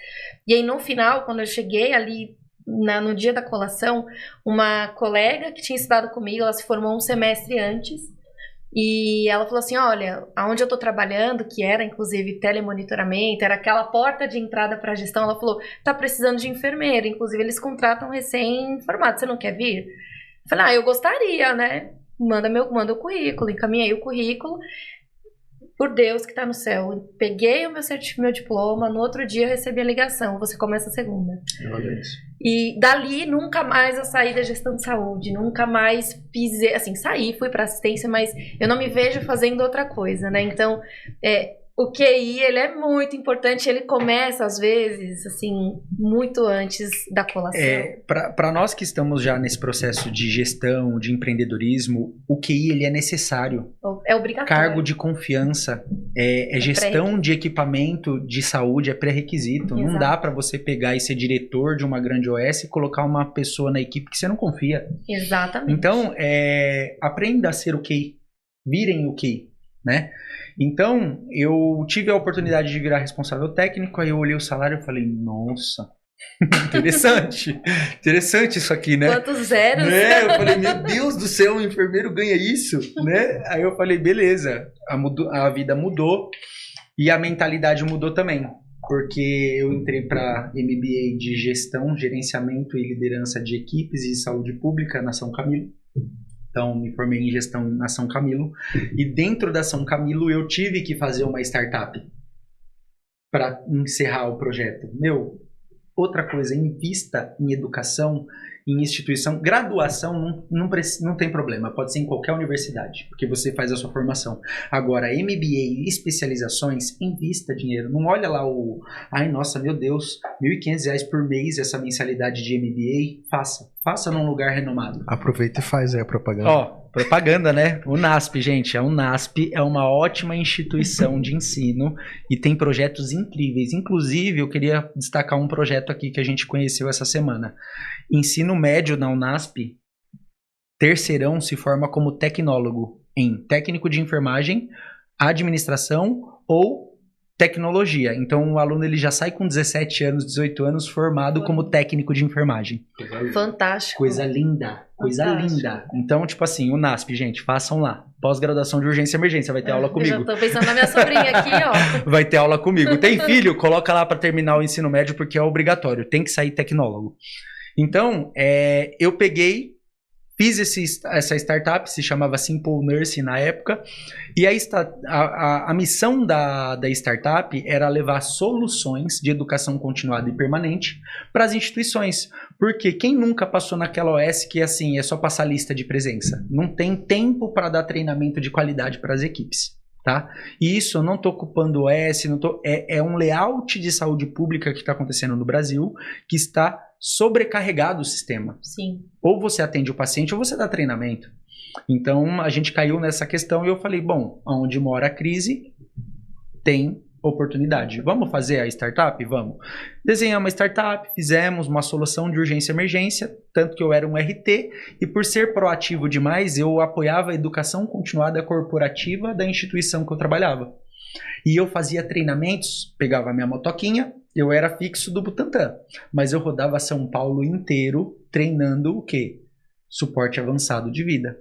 E aí no final, quando eu cheguei ali no dia da colação, uma colega que tinha estudado comigo, ela se formou um semestre antes. E ela falou assim, olha, aonde eu tô trabalhando, que era inclusive telemonitoramento, era aquela porta de entrada para a gestão, ela falou, tá precisando de enfermeiro, inclusive eles contratam recém-formado, você não quer vir? Eu falei, eu gostaria, né? Manda o currículo, encaminhei o currículo, por Deus que tá no céu. Eu peguei o meu diploma, no outro dia eu recebi a ligação, você começa a segunda. Olha isso. E dali nunca mais eu saí da gestão de saúde, nunca mais pisei, assim, saí, fui para assistência, mas eu não me vejo fazendo outra coisa, né? Então, o QI, ele é muito importante, ele começa às vezes, assim, muito antes da colação. Para nós que estamos já nesse processo de gestão, de empreendedorismo, o QI, ele é necessário. É obrigatório. Cargo de confiança, gestão de equipamento de saúde, é pré-requisito. Exato. Não dá para você pegar e ser diretor de uma grande OS e colocar uma pessoa na equipe que você não confia. Exatamente. Então, aprenda a ser o QI. Virem o QI, né? Então, eu tive a oportunidade de virar responsável técnico, aí eu olhei o salário e falei, nossa, interessante isso aqui, né? Quantos zeros? Eu falei, meu Deus do céu, um enfermeiro ganha isso, né? Aí eu falei, beleza, a vida mudou e a mentalidade mudou também, porque eu entrei para MBA de gestão, gerenciamento e liderança de equipes e saúde pública na São Camilo. Então, me formei em gestão na São Camilo. E dentro da São Camilo, eu tive que fazer uma startup para encerrar o projeto. Outra coisa, invista em educação, em instituição. Graduação não tem problema, pode ser em qualquer universidade, porque você faz a sua formação. Agora, MBA e especializações, invista dinheiro. Não olha lá ai, nossa, meu Deus, R$ 1.500 por mês essa mensalidade de MBA. Faça num lugar renomado. Aproveita e faz aí a propaganda. Propaganda, né? O NASP, gente. O NASP é uma ótima instituição de ensino e tem projetos incríveis. Inclusive, eu queria destacar um projeto aqui que a gente conheceu essa semana. Ensino médio na UNASP, terceirão se forma como tecnólogo em técnico de enfermagem, administração ou tecnologia. Então, o aluno ele já sai com 17 anos, 18 anos, formado como técnico de enfermagem. Fantástico. Coisa linda. Coisa linda. Então, tipo assim, o NASP, gente, façam lá. Pós-graduação de urgência e emergência, vai ter aula comigo. Eu já tô pensando na minha sobrinha aqui, ó. Vai ter aula comigo. Tem filho? Coloca lá para terminar o ensino médio, porque é obrigatório. Tem que sair tecnólogo. Então, eu peguei, fiz essa startup, se chamava Simple Nurse na época, e a missão da startup era levar soluções de educação continuada e permanente para as instituições. Porque quem nunca passou naquela OS que assim, é só passar lista de presença? Não tem tempo para dar treinamento de qualidade para as equipes. Tá? E isso eu não estou ocupando o OS, é um layout de saúde pública que está acontecendo no Brasil, que está sobrecarregado o sistema. Sim. Ou você atende o paciente ou você dá treinamento. Então a gente caiu nessa questão e eu falei, bom, onde mora a crise, tem oportunidade. Vamos fazer a startup? Vamos. Desenhamos uma startup, fizemos uma solução de urgência e emergência, tanto que eu era um RT, e por ser proativo demais, eu apoiava a educação continuada corporativa da instituição que eu trabalhava. E eu fazia treinamentos, pegava a minha motoquinha, eu era fixo do Butantã, mas eu rodava São Paulo inteiro treinando o quê? Suporte avançado de vida,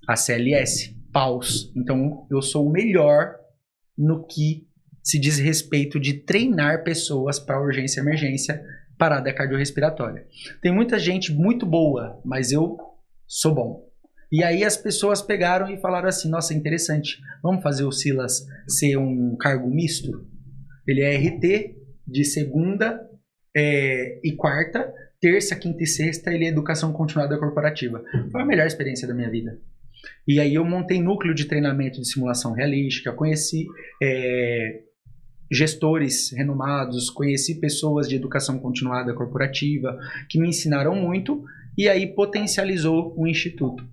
a CLS, PAUS. Então, eu sou o melhor no que se diz respeito de treinar pessoas para urgência e emergência, parada cardiorrespiratória. Tem muita gente muito boa, mas eu sou bom. E aí as pessoas pegaram e falaram assim, nossa, interessante, vamos fazer o Silas ser um cargo misto? Ele é RT de segunda e quarta, terça, quinta e sexta, ele é educação continuada corporativa. Foi a melhor experiência da minha vida. E aí eu montei núcleo de treinamento de simulação realística, conheci gestores renomados, conheci pessoas de educação continuada corporativa que me ensinaram muito e aí potencializou o instituto.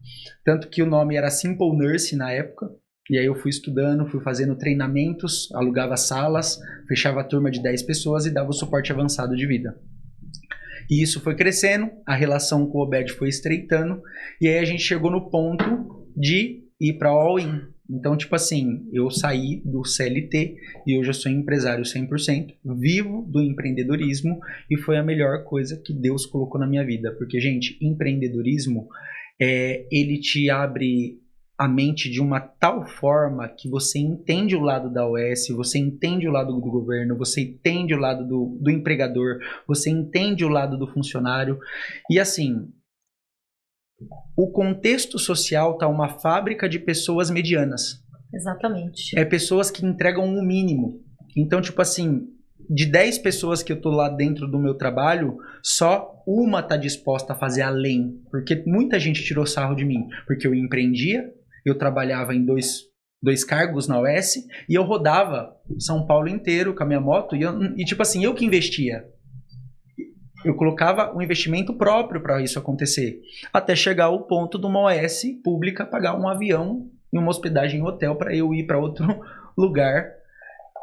Tanto que o nome era Simple Nurse na época, e aí eu fui estudando, fui fazendo treinamentos, alugava salas, fechava a turma de 10 pessoas e dava o suporte avançado de vida. E isso foi crescendo, a relação com o Obed foi estreitando, e aí a gente chegou no ponto de ir para all-in. Então, tipo assim, eu saí do CLT e hoje eu sou empresário 100%, vivo do empreendedorismo e foi a melhor coisa que Deus colocou na minha vida. Porque, gente, empreendedorismo, ele te abre a mente de uma tal forma que você entende o lado da OS, você entende o lado do governo, você entende o lado do empregador, você entende o lado do funcionário. E assim, o contexto social tá uma fábrica de pessoas medianas. Exatamente. É pessoas que entregam o mínimo. Então, tipo assim, de 10 pessoas que eu tô lá dentro do meu trabalho, só uma tá disposta a fazer além. Porque muita gente tirou sarro de mim. Porque eu empreendia, eu trabalhava em dois cargos na OS e eu rodava São Paulo inteiro com a minha moto e tipo assim, eu que investia. Eu colocava um investimento próprio para isso acontecer. Até chegar ao ponto de uma OS pública pagar um avião e uma hospedagem em hotel para eu ir para outro lugar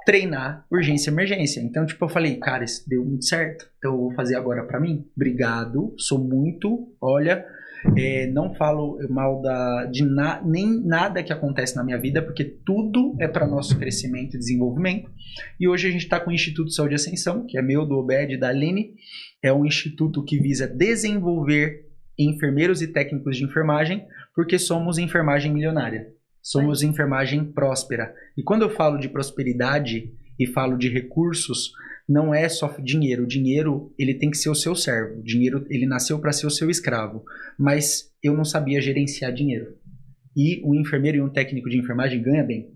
treinar urgência e emergência. Então, tipo, eu falei, cara, isso deu muito certo. Então, eu vou fazer agora para mim. Obrigado. Sou muito... Olha, não falo mal nem nada que acontece na minha vida, porque tudo é para nosso crescimento e desenvolvimento. E hoje a gente está com o Instituto Saúde e Ascensão, que é meu, do Obed e da Aline. É um instituto que visa desenvolver enfermeiros e técnicos de enfermagem, porque somos enfermagem milionária. Somos enfermagem próspera. E quando eu falo de prosperidade e falo de recursos, não é só dinheiro. O dinheiro, ele tem que ser o seu servo. O dinheiro, ele nasceu para ser o seu escravo. Mas eu não sabia gerenciar dinheiro. E um enfermeiro e um técnico de enfermagem ganha bem.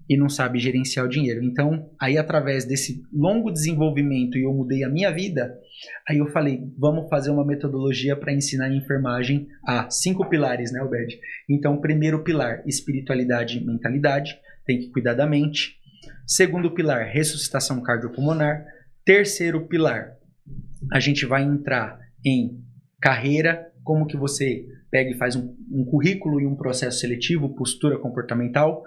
E não sabe gerenciar o dinheiro. Então, aí através desse longo desenvolvimento, e eu mudei a minha vida, aí eu falei, vamos fazer uma metodologia para ensinar a enfermagem a 5 pilares, né, Obed? Então, primeiro pilar, espiritualidade e mentalidade, tem que cuidar da mente. Segundo pilar, ressuscitação cardiopulmonar. Terceiro pilar, a gente vai entrar em carreira, como que você pega e faz um currículo e um processo seletivo, postura comportamental.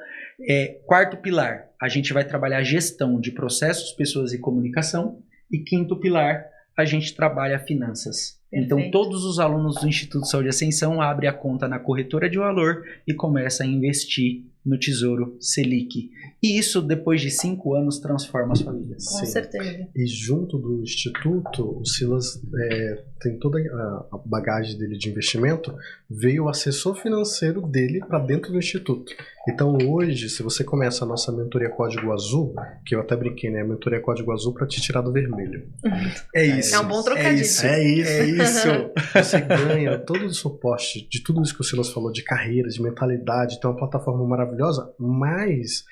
Quarto pilar, a gente vai trabalhar gestão de processos, pessoas e comunicação. E quinto pilar, a gente trabalha finanças. Perfeito. Então, todos os alunos do Instituto Saúde e Ascensão abrem a conta na corretora de valor e começam a investir no Tesouro Selic. E isso, depois de 5 anos, transforma as famílias. Com certeza. E junto do Instituto, o Silas tem toda a bagagem dele de investimento, veio o assessor financeiro dele para dentro do Instituto. Então hoje, se você começa a nossa mentoria Código Azul, que eu até brinquei, né? A mentoria Código Azul para te tirar do vermelho. É isso. É um bom trocadilho. É isso. Você ganha todo o suporte de tudo isso que o Silas falou, de carreira, de mentalidade, tem uma plataforma maravilhosa, mas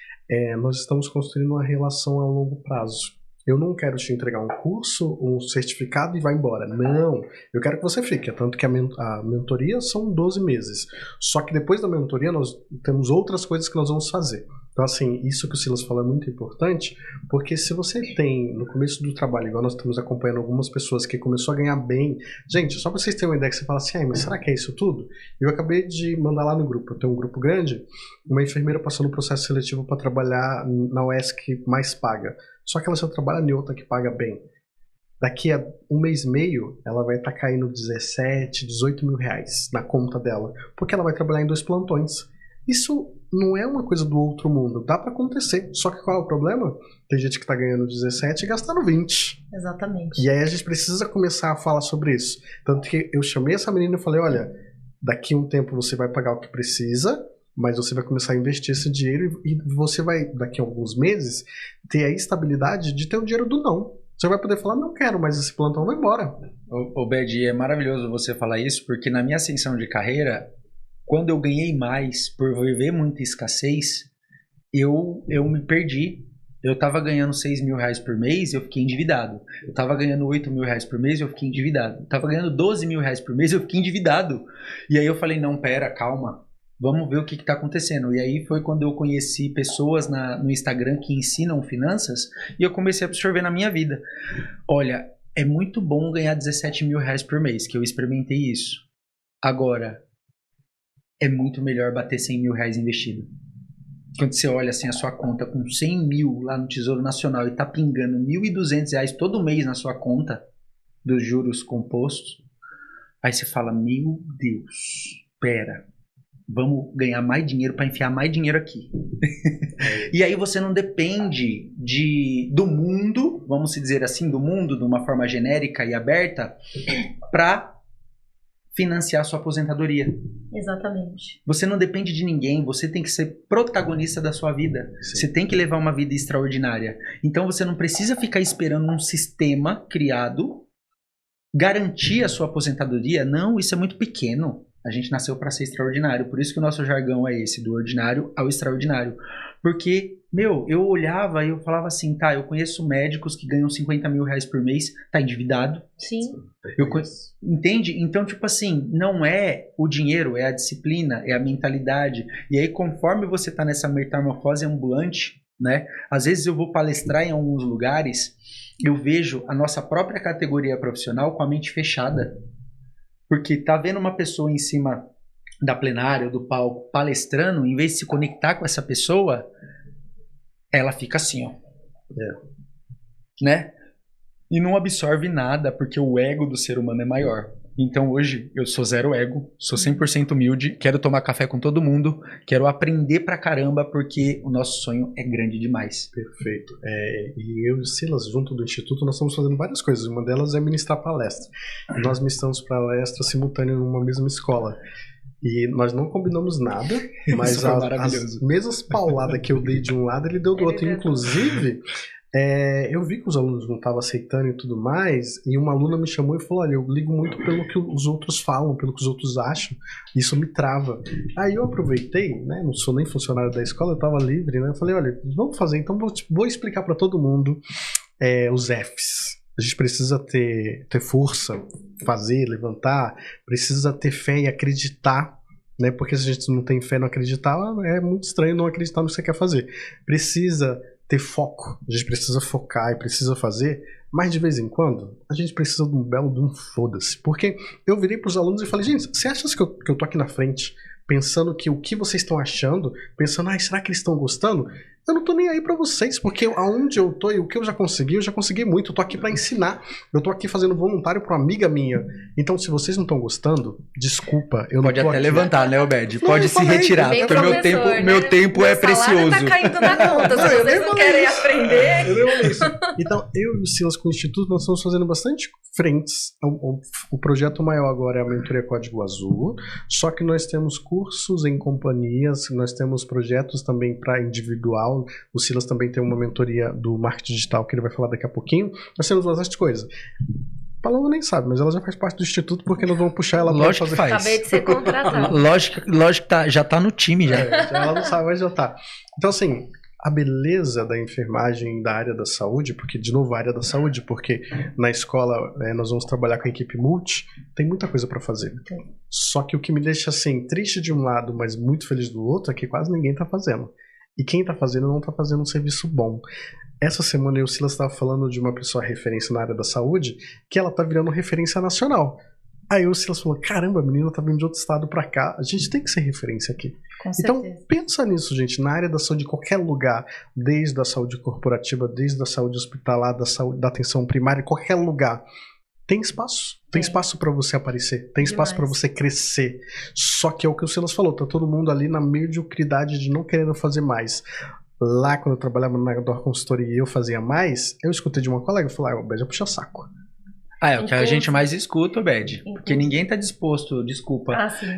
nós estamos construindo uma relação a longo prazo. Eu não quero te entregar um curso, um certificado e vai embora. Não, eu quero que você fique. Tanto que a mentoria são 12 meses. Só que depois da mentoria nós temos outras coisas que nós vamos fazer. Então, assim, isso que o Silas falou é muito importante, porque se você tem, no começo do trabalho, igual nós estamos acompanhando algumas pessoas que começou a ganhar bem, gente, só pra vocês terem uma ideia, que você fala assim, mas será que é isso tudo? Eu acabei de mandar lá no grupo, eu tenho um grupo grande, uma enfermeira passou no processo seletivo para trabalhar na UESC que mais paga, só que ela só trabalha em outra que paga bem. Daqui a um mês e meio, ela vai estar caindo 17, 18 mil reais na conta dela, porque ela vai trabalhar em 2 plantões. Isso não é uma coisa do outro mundo, dá pra acontecer. Só que qual é o problema? Tem gente que tá ganhando 17 e gastando 20. Exatamente. E aí a gente precisa começar a falar sobre isso. Tanto que eu chamei essa menina e falei, olha, daqui a um tempo você vai pagar o que precisa, mas você vai começar a investir esse dinheiro e você vai, daqui a alguns meses, ter a estabilidade de ter o dinheiro do não. Você vai poder falar, não quero, mas esse plantão vai embora. O Bedi, é maravilhoso você falar isso, porque na minha ascensão de carreira, quando eu ganhei mais, por viver muita escassez, eu me perdi. Eu estava ganhando 6 mil reais por mês, eu fiquei endividado. Eu estava ganhando 8 mil reais por mês, eu fiquei endividado. Eu estava ganhando 12 mil reais por mês, eu fiquei endividado. E aí eu falei, não, pera, calma. Vamos ver o que está acontecendo. E aí foi quando eu conheci pessoas no Instagram que ensinam finanças e eu comecei a absorver na minha vida. Olha, é muito bom ganhar 17 mil reais por mês, que eu experimentei isso. Agora, é muito melhor bater 100 mil reais investido. Quando você olha assim a sua conta com 100 mil lá no Tesouro Nacional e tá pingando 1.200 reais todo mês na sua conta dos juros compostos, aí você fala, meu Deus, pera, vamos ganhar mais dinheiro para enfiar mais dinheiro aqui. E aí você não depende do mundo, vamos dizer assim, do mundo de uma forma genérica e aberta para financiar sua aposentadoria. Exatamente. Você não depende de ninguém, você tem que ser protagonista da sua vida. Sim. Você tem que levar uma vida extraordinária. Então você não precisa ficar esperando um sistema criado garantir a sua aposentadoria. Não, isso é muito pequeno. A gente nasceu para ser extraordinário. Por isso que o nosso jargão é esse, do ordinário ao extraordinário. Porque, eu olhava e eu falava assim, tá, eu conheço médicos que ganham 50 mil reais por mês, tá endividado. Sim. Entende? Então, tipo assim, não é o dinheiro, é a disciplina, é a mentalidade. E aí, conforme você tá nessa metamorfose ambulante, né? Às vezes eu vou palestrar em alguns lugares, eu vejo a nossa própria categoria profissional com a mente fechada. Porque tá vendo uma pessoa em cima da plenária ou do palco palestrando, em vez de se conectar com essa pessoa, ela fica assim, ó. Né? E não absorve nada, porque o ego do ser humano é maior. Então hoje eu sou zero ego, sou 100% humilde, quero tomar café com todo mundo, quero aprender pra caramba, porque o nosso sonho é grande demais. Perfeito. E eu e o Silas, junto do Instituto, nós estamos fazendo várias coisas. Uma delas é ministrar palestra. Nós ministramos palestra simultânea numa mesma escola. E nós não combinamos nada, mas as mesmas pauladas que eu dei de um lado, ele deu do outro. Inclusive, eu vi que os alunos não estavam aceitando e tudo mais, e uma aluna me chamou e falou, olha, eu ligo muito pelo que os outros falam, pelo que os outros acham, isso me trava. Aí eu aproveitei, né, não sou nem funcionário da escola, eu estava livre, né, eu falei, olha, vamos fazer, então vou explicar para todo mundo os Fs. A gente precisa ter força, fazer, levantar, precisa ter fé e acreditar, né? Porque se a gente não tem fé e não acreditar, é muito estranho não acreditar no que você quer fazer. Precisa ter foco, a gente precisa focar e precisa fazer, mas de vez em quando a gente precisa de um belo de um foda-se. Porque eu virei para os alunos e falei, gente, você acha que eu tô aqui na frente pensando que o que vocês estão achando, pensando, será que eles estão gostando? Eu não tô nem aí pra vocês, porque aonde eu tô e o que eu já consegui muito. Eu tô aqui pra ensinar. Eu tô aqui fazendo voluntário pra uma amiga minha. Então, se vocês não estão gostando, desculpa, eu não tô aqui. Pode até levantar, né, Obed? Pode se retirar, porque o meu tempo é precioso. Tá caindo na conta, se vocês não querem aprender. Então, eu e o Silas com o Instituto, nós estamos fazendo bastante frentes. O projeto maior agora é a Mentoria Código Azul, só que nós temos cursos em companhias, nós temos projetos também para individual. O Silas também tem uma mentoria do marketing digital que ele vai falar daqui a pouquinho. Nós temos bastante coisa. Paloma nem sabe, mas ela já faz parte do Instituto, porque nós vamos puxar ela para fazer. Acabei de ser contratada. Lógico que já tá no time já. Ela não sabe, mas já tá. Então, assim, a beleza da enfermagem da área da saúde, porque, de novo, a área da saúde, porque na escola nós vamos trabalhar com a equipe multi, tem muita coisa para fazer. Só que o que me deixa, assim, triste de um lado, mas muito feliz do outro, é que quase ninguém tá fazendo. E quem tá fazendo não tá fazendo um serviço bom. Essa semana o Silas estava falando de uma pessoa referência na área da saúde, que ela tá virando referência nacional. Aí o Silas falou, caramba, a menina tá vindo de outro estado pra cá, a gente tem que ser referência aqui. Com Então, certeza. pensa nisso, gente, na área da saúde, em qualquer lugar, desde a saúde corporativa, desde a saúde hospitalar, da atenção primária, qualquer lugar, tem espaço. Tem espaço pra você aparecer, tem espaço pra você crescer. Só que é o que o Silas falou, tá todo mundo ali na mediocridade de não querendo fazer mais. Lá, quando eu trabalhava na Dor Consultoria e eu fazia mais, eu escutei de uma colega e falei, o Obed puxa saco. É o que a gente mais escuta, Obed. Porque ninguém tá disposto,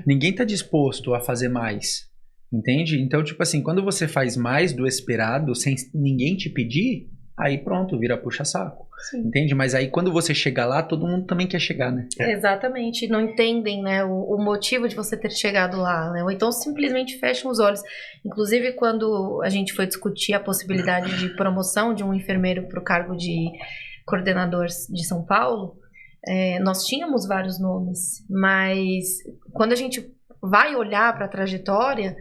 ninguém tá disposto a fazer mais. Entende? Então, tipo assim, quando você faz mais do esperado, sem ninguém te pedir, aí pronto, vira puxa-saco. Entende? Mas aí quando você chega lá, todo mundo também quer chegar, né? Exatamente. Não entendem, né, o motivo de você ter chegado lá, né? Ou então simplesmente fecham os olhos. Inclusive, quando a gente foi discutir a possibilidade de promoção de um enfermeiro para o cargo de coordenador de São Paulo, nós tínhamos vários nomes, mas quando a gente vai olhar para a trajetória,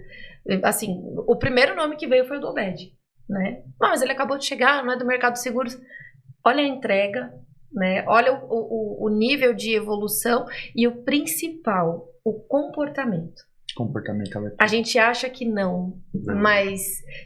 assim, o primeiro nome que veio foi o do Obed, né? Mas ele acabou de chegar, não é do mercado de seguros. Olha a entrega, né? Olha o nível de evolução e o principal, o comportamento. A gente acha que não, mas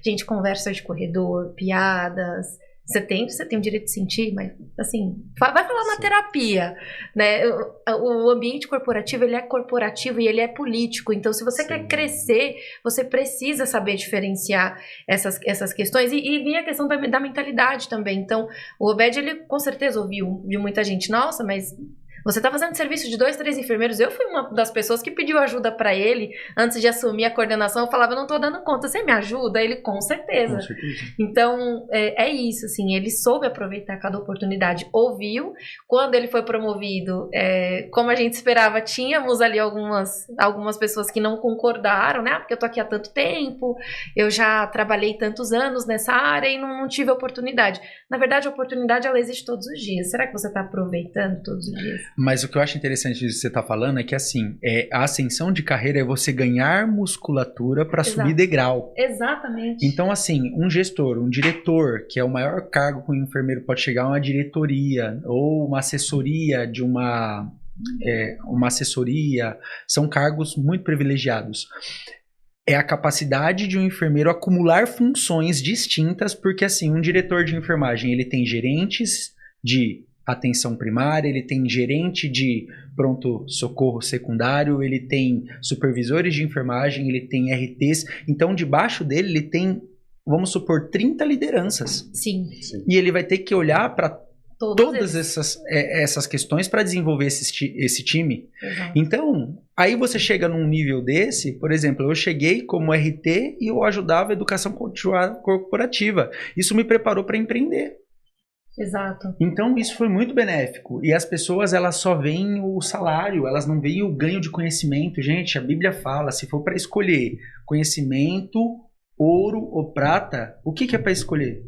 a gente conversa de corredor, piadas. Você tem o direito de sentir, mas assim, vai falar na terapia, né? O ambiente corporativo, ele é corporativo e ele é político. Então, se você quer crescer, você precisa saber diferenciar essas questões. E vem a questão da mentalidade também. Então, o Obed, ele com certeza ouviu de muita gente, nossa, mas você tá fazendo serviço de 2, 3 enfermeiros. Eu fui uma das pessoas que pediu ajuda pra ele antes de assumir a coordenação. Eu falava, eu não tô dando conta, você me ajuda? Ele, com certeza. Então, é isso, assim, ele soube aproveitar cada oportunidade, ouviu. Quando ele foi promovido, como a gente esperava, tínhamos ali algumas pessoas que não concordaram, né? Porque eu tô aqui há tanto tempo, eu já trabalhei tantos anos nessa área e não tive oportunidade. Na verdade, a oportunidade, ela existe todos os dias. Será que você tá aproveitando todos os dias? Mas o que eu acho interessante disso que você está falando é que, assim, a ascensão de carreira é você ganhar musculatura para subir degrau. Exatamente. Então, assim, um gestor, um diretor, que é o maior cargo que um enfermeiro pode chegar, uma diretoria ou uma assessoria de uma assessoria, são cargos muito privilegiados. É a capacidade de um enfermeiro acumular funções distintas, porque, assim, um diretor de enfermagem, ele tem gerentes de atenção primária, ele tem gerente de pronto-socorro secundário, ele tem supervisores de enfermagem, ele tem RTs. Então, debaixo dele, ele tem, vamos supor, 30 lideranças. Sim. E ele vai ter que olhar para todas essas questões para desenvolver esse time. Exato. Então, aí você chega num nível desse, por exemplo, eu cheguei como RT e eu ajudava a educação continuada corporativa. Isso me preparou para empreender. Exato. Então isso foi muito benéfico. E as pessoas, elas só veem o salário, elas não veem o ganho de conhecimento. Gente, a Bíblia fala, se for para escolher conhecimento, ouro ou prata, o que é para escolher?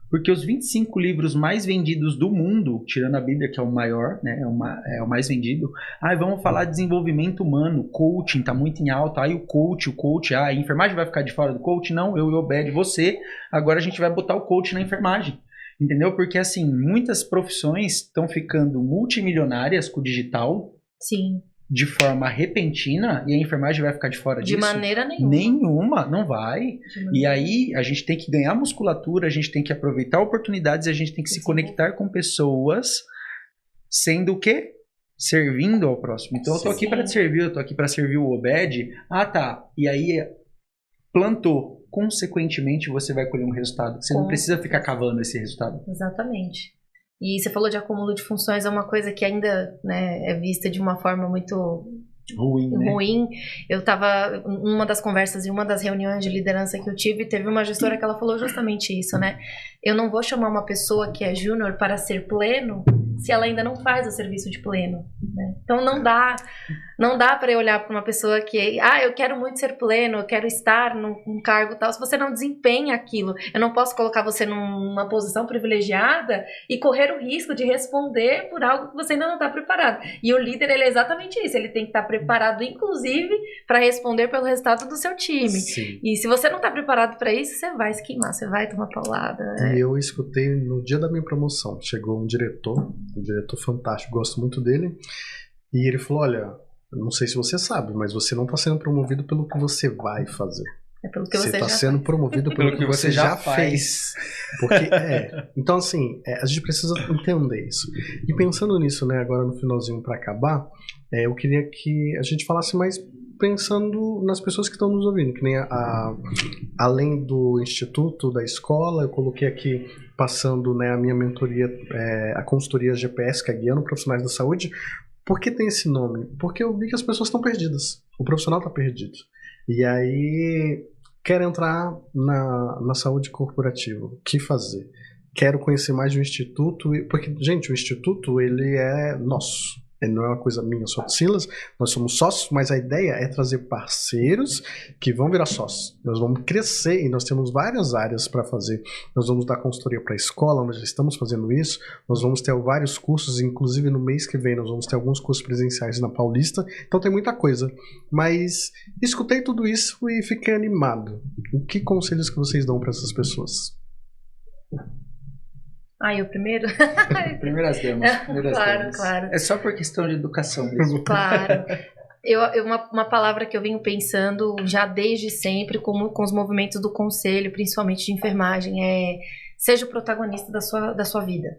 Porque os 25 livros mais vendidos do mundo, tirando a Bíblia, que é o maior, né, é o mais vendido, vamos falar de desenvolvimento humano, coaching, tá muito em alta, o coach, a enfermagem vai ficar de fora do coach? Não, eu e o Obed, você, agora a gente vai botar o coach na enfermagem. Entendeu? Porque, assim, muitas profissões estão ficando multimilionárias com o digital. Sim. De forma repentina, e a enfermagem vai ficar de fora disso? De maneira nenhuma. Nenhuma, não vai. E aí, a gente tem que ganhar musculatura, a gente tem que aproveitar oportunidades, a gente tem que se conectar com pessoas, sendo o quê? Servindo ao próximo. Então, eu tô aqui para te servir, eu tô aqui para servir o Obed. Tá. E aí, plantou. Consequentemente, você vai colher um resultado. Você não precisa ficar cavando esse resultado. Exatamente. E você falou de acúmulo de funções, é uma coisa que ainda, né, é vista de uma forma muito ruim. Eu estava, uma das conversas e uma das reuniões de liderança que eu tive, teve uma gestora que ela falou justamente isso, né? Eu não vou chamar uma pessoa que é júnior para ser pleno se ela ainda não faz o serviço de pleno. né? Então não dá para eu olhar para uma pessoa que, eu quero muito ser pleno, eu quero estar num cargo tal, se você não desempenha aquilo. Eu não posso colocar você numa posição privilegiada e correr o risco de responder por algo que você ainda não está preparado. E o líder, ele é exatamente isso, ele tem que estar preparado, inclusive, para responder pelo resultado do seu time. Sim. E se você não está preparado para isso, você vai se queimar, você vai tomar paulada. E eu escutei no dia da minha promoção, chegou um diretor fantástico, gosto muito dele, e ele falou, olha, eu não sei se você sabe, mas você não está sendo promovido pelo que você vai fazer. É pelo que você está já sendo promovido pelo que você já fez. Porque, então, assim, a gente precisa entender isso. E pensando nisso, né, agora no finalzinho para acabar, eu queria que a gente falasse mais pensando nas pessoas que estão nos ouvindo, que nem além do instituto, da escola, eu coloquei aqui passando, né, a minha mentoria, a consultoria GPS, que é Guiando Profissionais da Saúde. Por que tem esse nome? Porque eu vi que as pessoas estão perdidas, o profissional está perdido. E aí, quero entrar na saúde corporativa, o que fazer? Quero conhecer mais do instituto, porque, gente, o instituto, ele é nosso. Ele não é uma coisa minha, só de Silas, nós somos sócios, mas a ideia é trazer parceiros que vão virar sócios. Nós vamos crescer e nós temos várias áreas para fazer. Nós vamos dar consultoria para a escola, nós já estamos fazendo isso, nós vamos ter vários cursos, inclusive no mês que vem nós vamos ter alguns cursos presenciais na Paulista, então tem muita coisa. Mas escutei tudo isso e fiquei animado. O que conselhos que vocês dão para essas pessoas? Eu primeiro? Primeiras damas. Claro. É só por questão de educação mesmo. Claro. Uma palavra que eu venho pensando já desde sempre com os movimentos do conselho, principalmente de enfermagem, seja o protagonista da sua vida,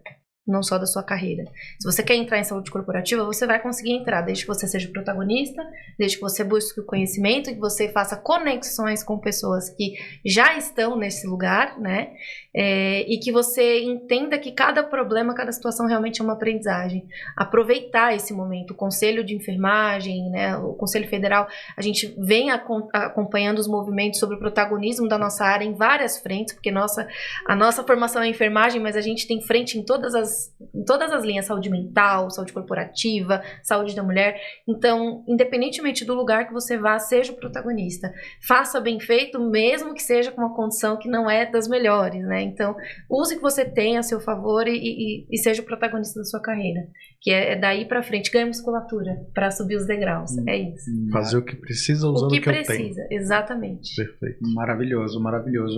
não só da sua carreira. Se você quer entrar em saúde corporativa, você vai conseguir entrar, desde que você seja protagonista, desde que você busque o conhecimento, que você faça conexões com pessoas que já estão nesse lugar, né? E que você entenda que cada problema, cada situação realmente é uma aprendizagem. Aproveitar esse momento. O Conselho de Enfermagem, né, o Conselho Federal, a gente vem acompanhando os movimentos sobre o protagonismo da nossa área em várias frentes, porque a nossa formação é enfermagem, mas a gente tem frente em todas as linhas, saúde mental, saúde corporativa, saúde da mulher. Então, independentemente do lugar que você vá, seja o protagonista. Faça bem feito, mesmo que seja com uma condição que não é das melhores, né? Então, use o que você tem a seu favor e seja o protagonista da sua carreira. Que é daí pra frente, ganha musculatura para subir os degraus. É isso. Fazer o que precisa usando o que eu tenho. Exatamente. Perfeito. Maravilhoso.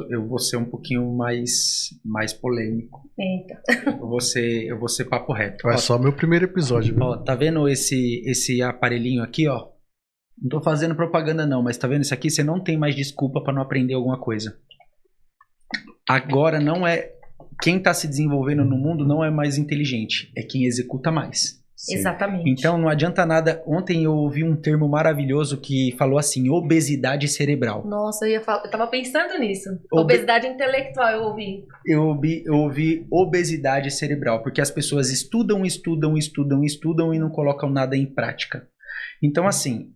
Eu vou ser um pouquinho mais polêmico. Eita. Eu vou ser papo reto. É só meu primeiro episódio. Ó, tá vendo esse aparelhinho aqui, ó? Não tô fazendo propaganda não, mas tá vendo isso aqui? Você não tem mais desculpa para não aprender alguma coisa. Agora não é... Quem está se desenvolvendo no mundo não é mais inteligente, é quem executa mais. Sim. Exatamente. Então não adianta nada. Ontem eu ouvi um termo maravilhoso que falou assim, obesidade cerebral. Nossa, eu tava pensando nisso. Obesidade intelectual eu ouvi. Eu ouvi obesidade cerebral, porque as pessoas estudam e não colocam nada em prática. Então assim,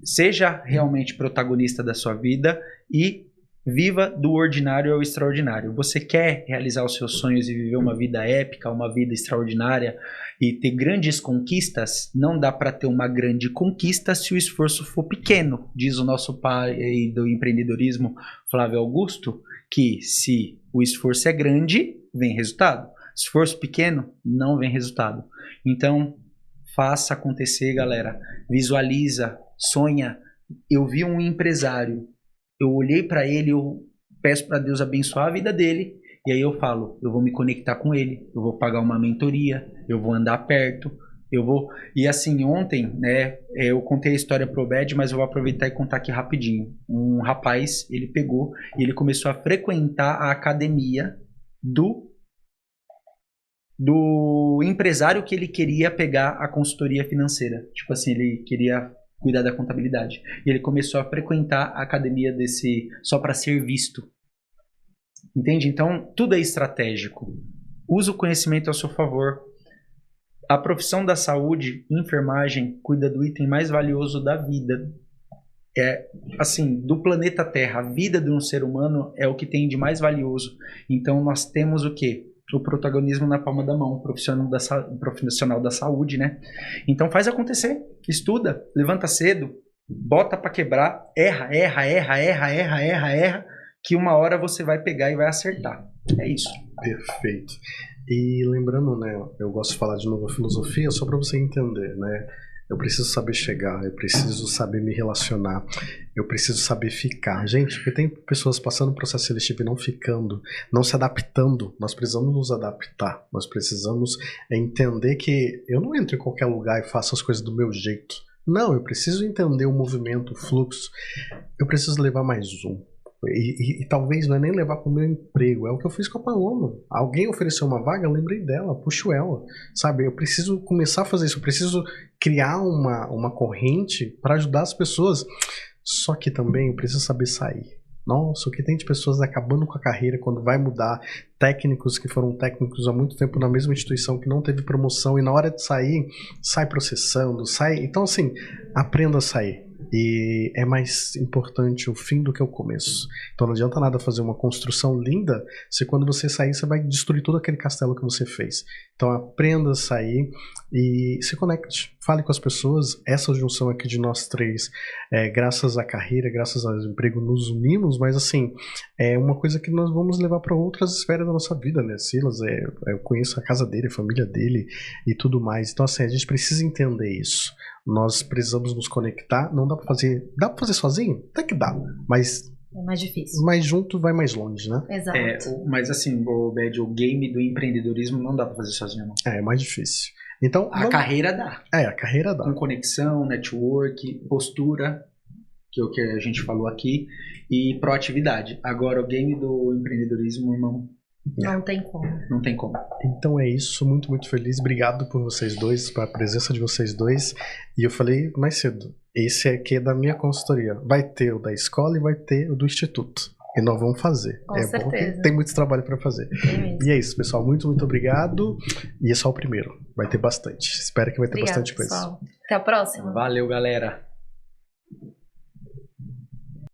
seja realmente protagonista da sua vida e viva do ordinário ao extraordinário. Você quer realizar os seus sonhos e viver uma vida épica, uma vida extraordinária e ter grandes conquistas? Não dá para ter uma grande conquista se o esforço for pequeno. Diz o nosso pai do empreendedorismo, Flávio Augusto, que se o esforço é grande, vem resultado. Esforço pequeno, não vem resultado. Então, faça acontecer, galera. Visualiza, sonha. Eu vi um empresário, eu olhei para ele, eu peço para Deus abençoar a vida dele, e aí eu falo, eu vou me conectar com ele, eu vou pagar uma mentoria, eu vou andar perto, eu vou... E assim, ontem, né, eu contei a história pro Obed, mas eu vou aproveitar e contar aqui rapidinho. Um rapaz, ele pegou e ele começou a frequentar a academia do empresário que ele queria pegar a consultoria financeira. Tipo assim, ele queria cuidar da contabilidade. E ele começou a frequentar a academia só para ser visto. Entende? Então, tudo é estratégico. Use o conhecimento a seu favor. A profissão da saúde, enfermagem, cuida do item mais valioso da vida. Assim, do planeta Terra, a vida de um ser humano é o que tem de mais valioso. Então, nós temos o quê? o protagonismo na palma da mão, profissional da saúde, né? Então faz acontecer, estuda, levanta cedo, bota pra quebrar, erra, que uma hora você vai pegar e vai acertar. É isso. Perfeito. E lembrando, né, eu gosto de falar de novo a filosofia só para você entender, né? Eu preciso saber chegar, eu preciso saber me relacionar, eu preciso saber ficar. Gente, porque tem pessoas passando o processo seletivo e não ficando, não se adaptando. Nós precisamos nos adaptar, nós precisamos entender que eu não entro em qualquer lugar e faço as coisas do meu jeito. Não, eu preciso entender o movimento, o fluxo. Eu preciso levar mais um. E talvez não é nem levar para o meu emprego, é o que eu fiz com a Paloma. Alguém ofereceu uma vaga, eu lembrei dela, puxo ela, sabe? Eu preciso começar a fazer isso, eu preciso criar uma corrente para ajudar as pessoas. Só que também eu preciso saber sair. Nossa, o que tem de pessoas acabando com a carreira quando vai mudar, técnicos que foram técnicos há muito tempo na mesma instituição que não teve promoção e na hora de sair, sai processando, sai... Então assim, aprenda a sair. E é mais importante o fim do que o começo. Então não adianta nada fazer uma construção linda se quando você sair você vai destruir todo aquele castelo que você fez. Então aprenda a sair e se conecte, fale com as pessoas. Essa junção aqui de nós três, graças à carreira, graças ao emprego, nos unimos, mas assim, é uma coisa que nós vamos levar para outras esferas da nossa vida, né? Silas, eu conheço a casa dele, a família dele e tudo mais. Então assim, a gente precisa entender isso. Nós precisamos nos conectar, não dá pra fazer... Dá pra fazer sozinho? Até que dá, mas... É mais difícil. Mas junto vai mais longe, né? Exato. Mas assim, o game do empreendedorismo não dá pra fazer sozinho, não. É mais difícil. Então, a carreira dá. A carreira dá. Com conexão, network, postura, que é o que a gente falou aqui, e proatividade. Agora, o game do empreendedorismo não tem como. Não tem como. Então é isso, muito, muito feliz. Obrigado por vocês dois, pela presença de vocês dois. E eu falei mais cedo, esse aqui é da minha consultoria. Vai ter o da escola e vai ter o do instituto. E nós vamos fazer. Com certeza. Bom que tem muito trabalho para fazer. E é isso, pessoal. Muito, muito obrigado. E é só o primeiro. Vai ter bastante. Espero que vai ter bastante coisa. Até a próxima. Valeu, galera.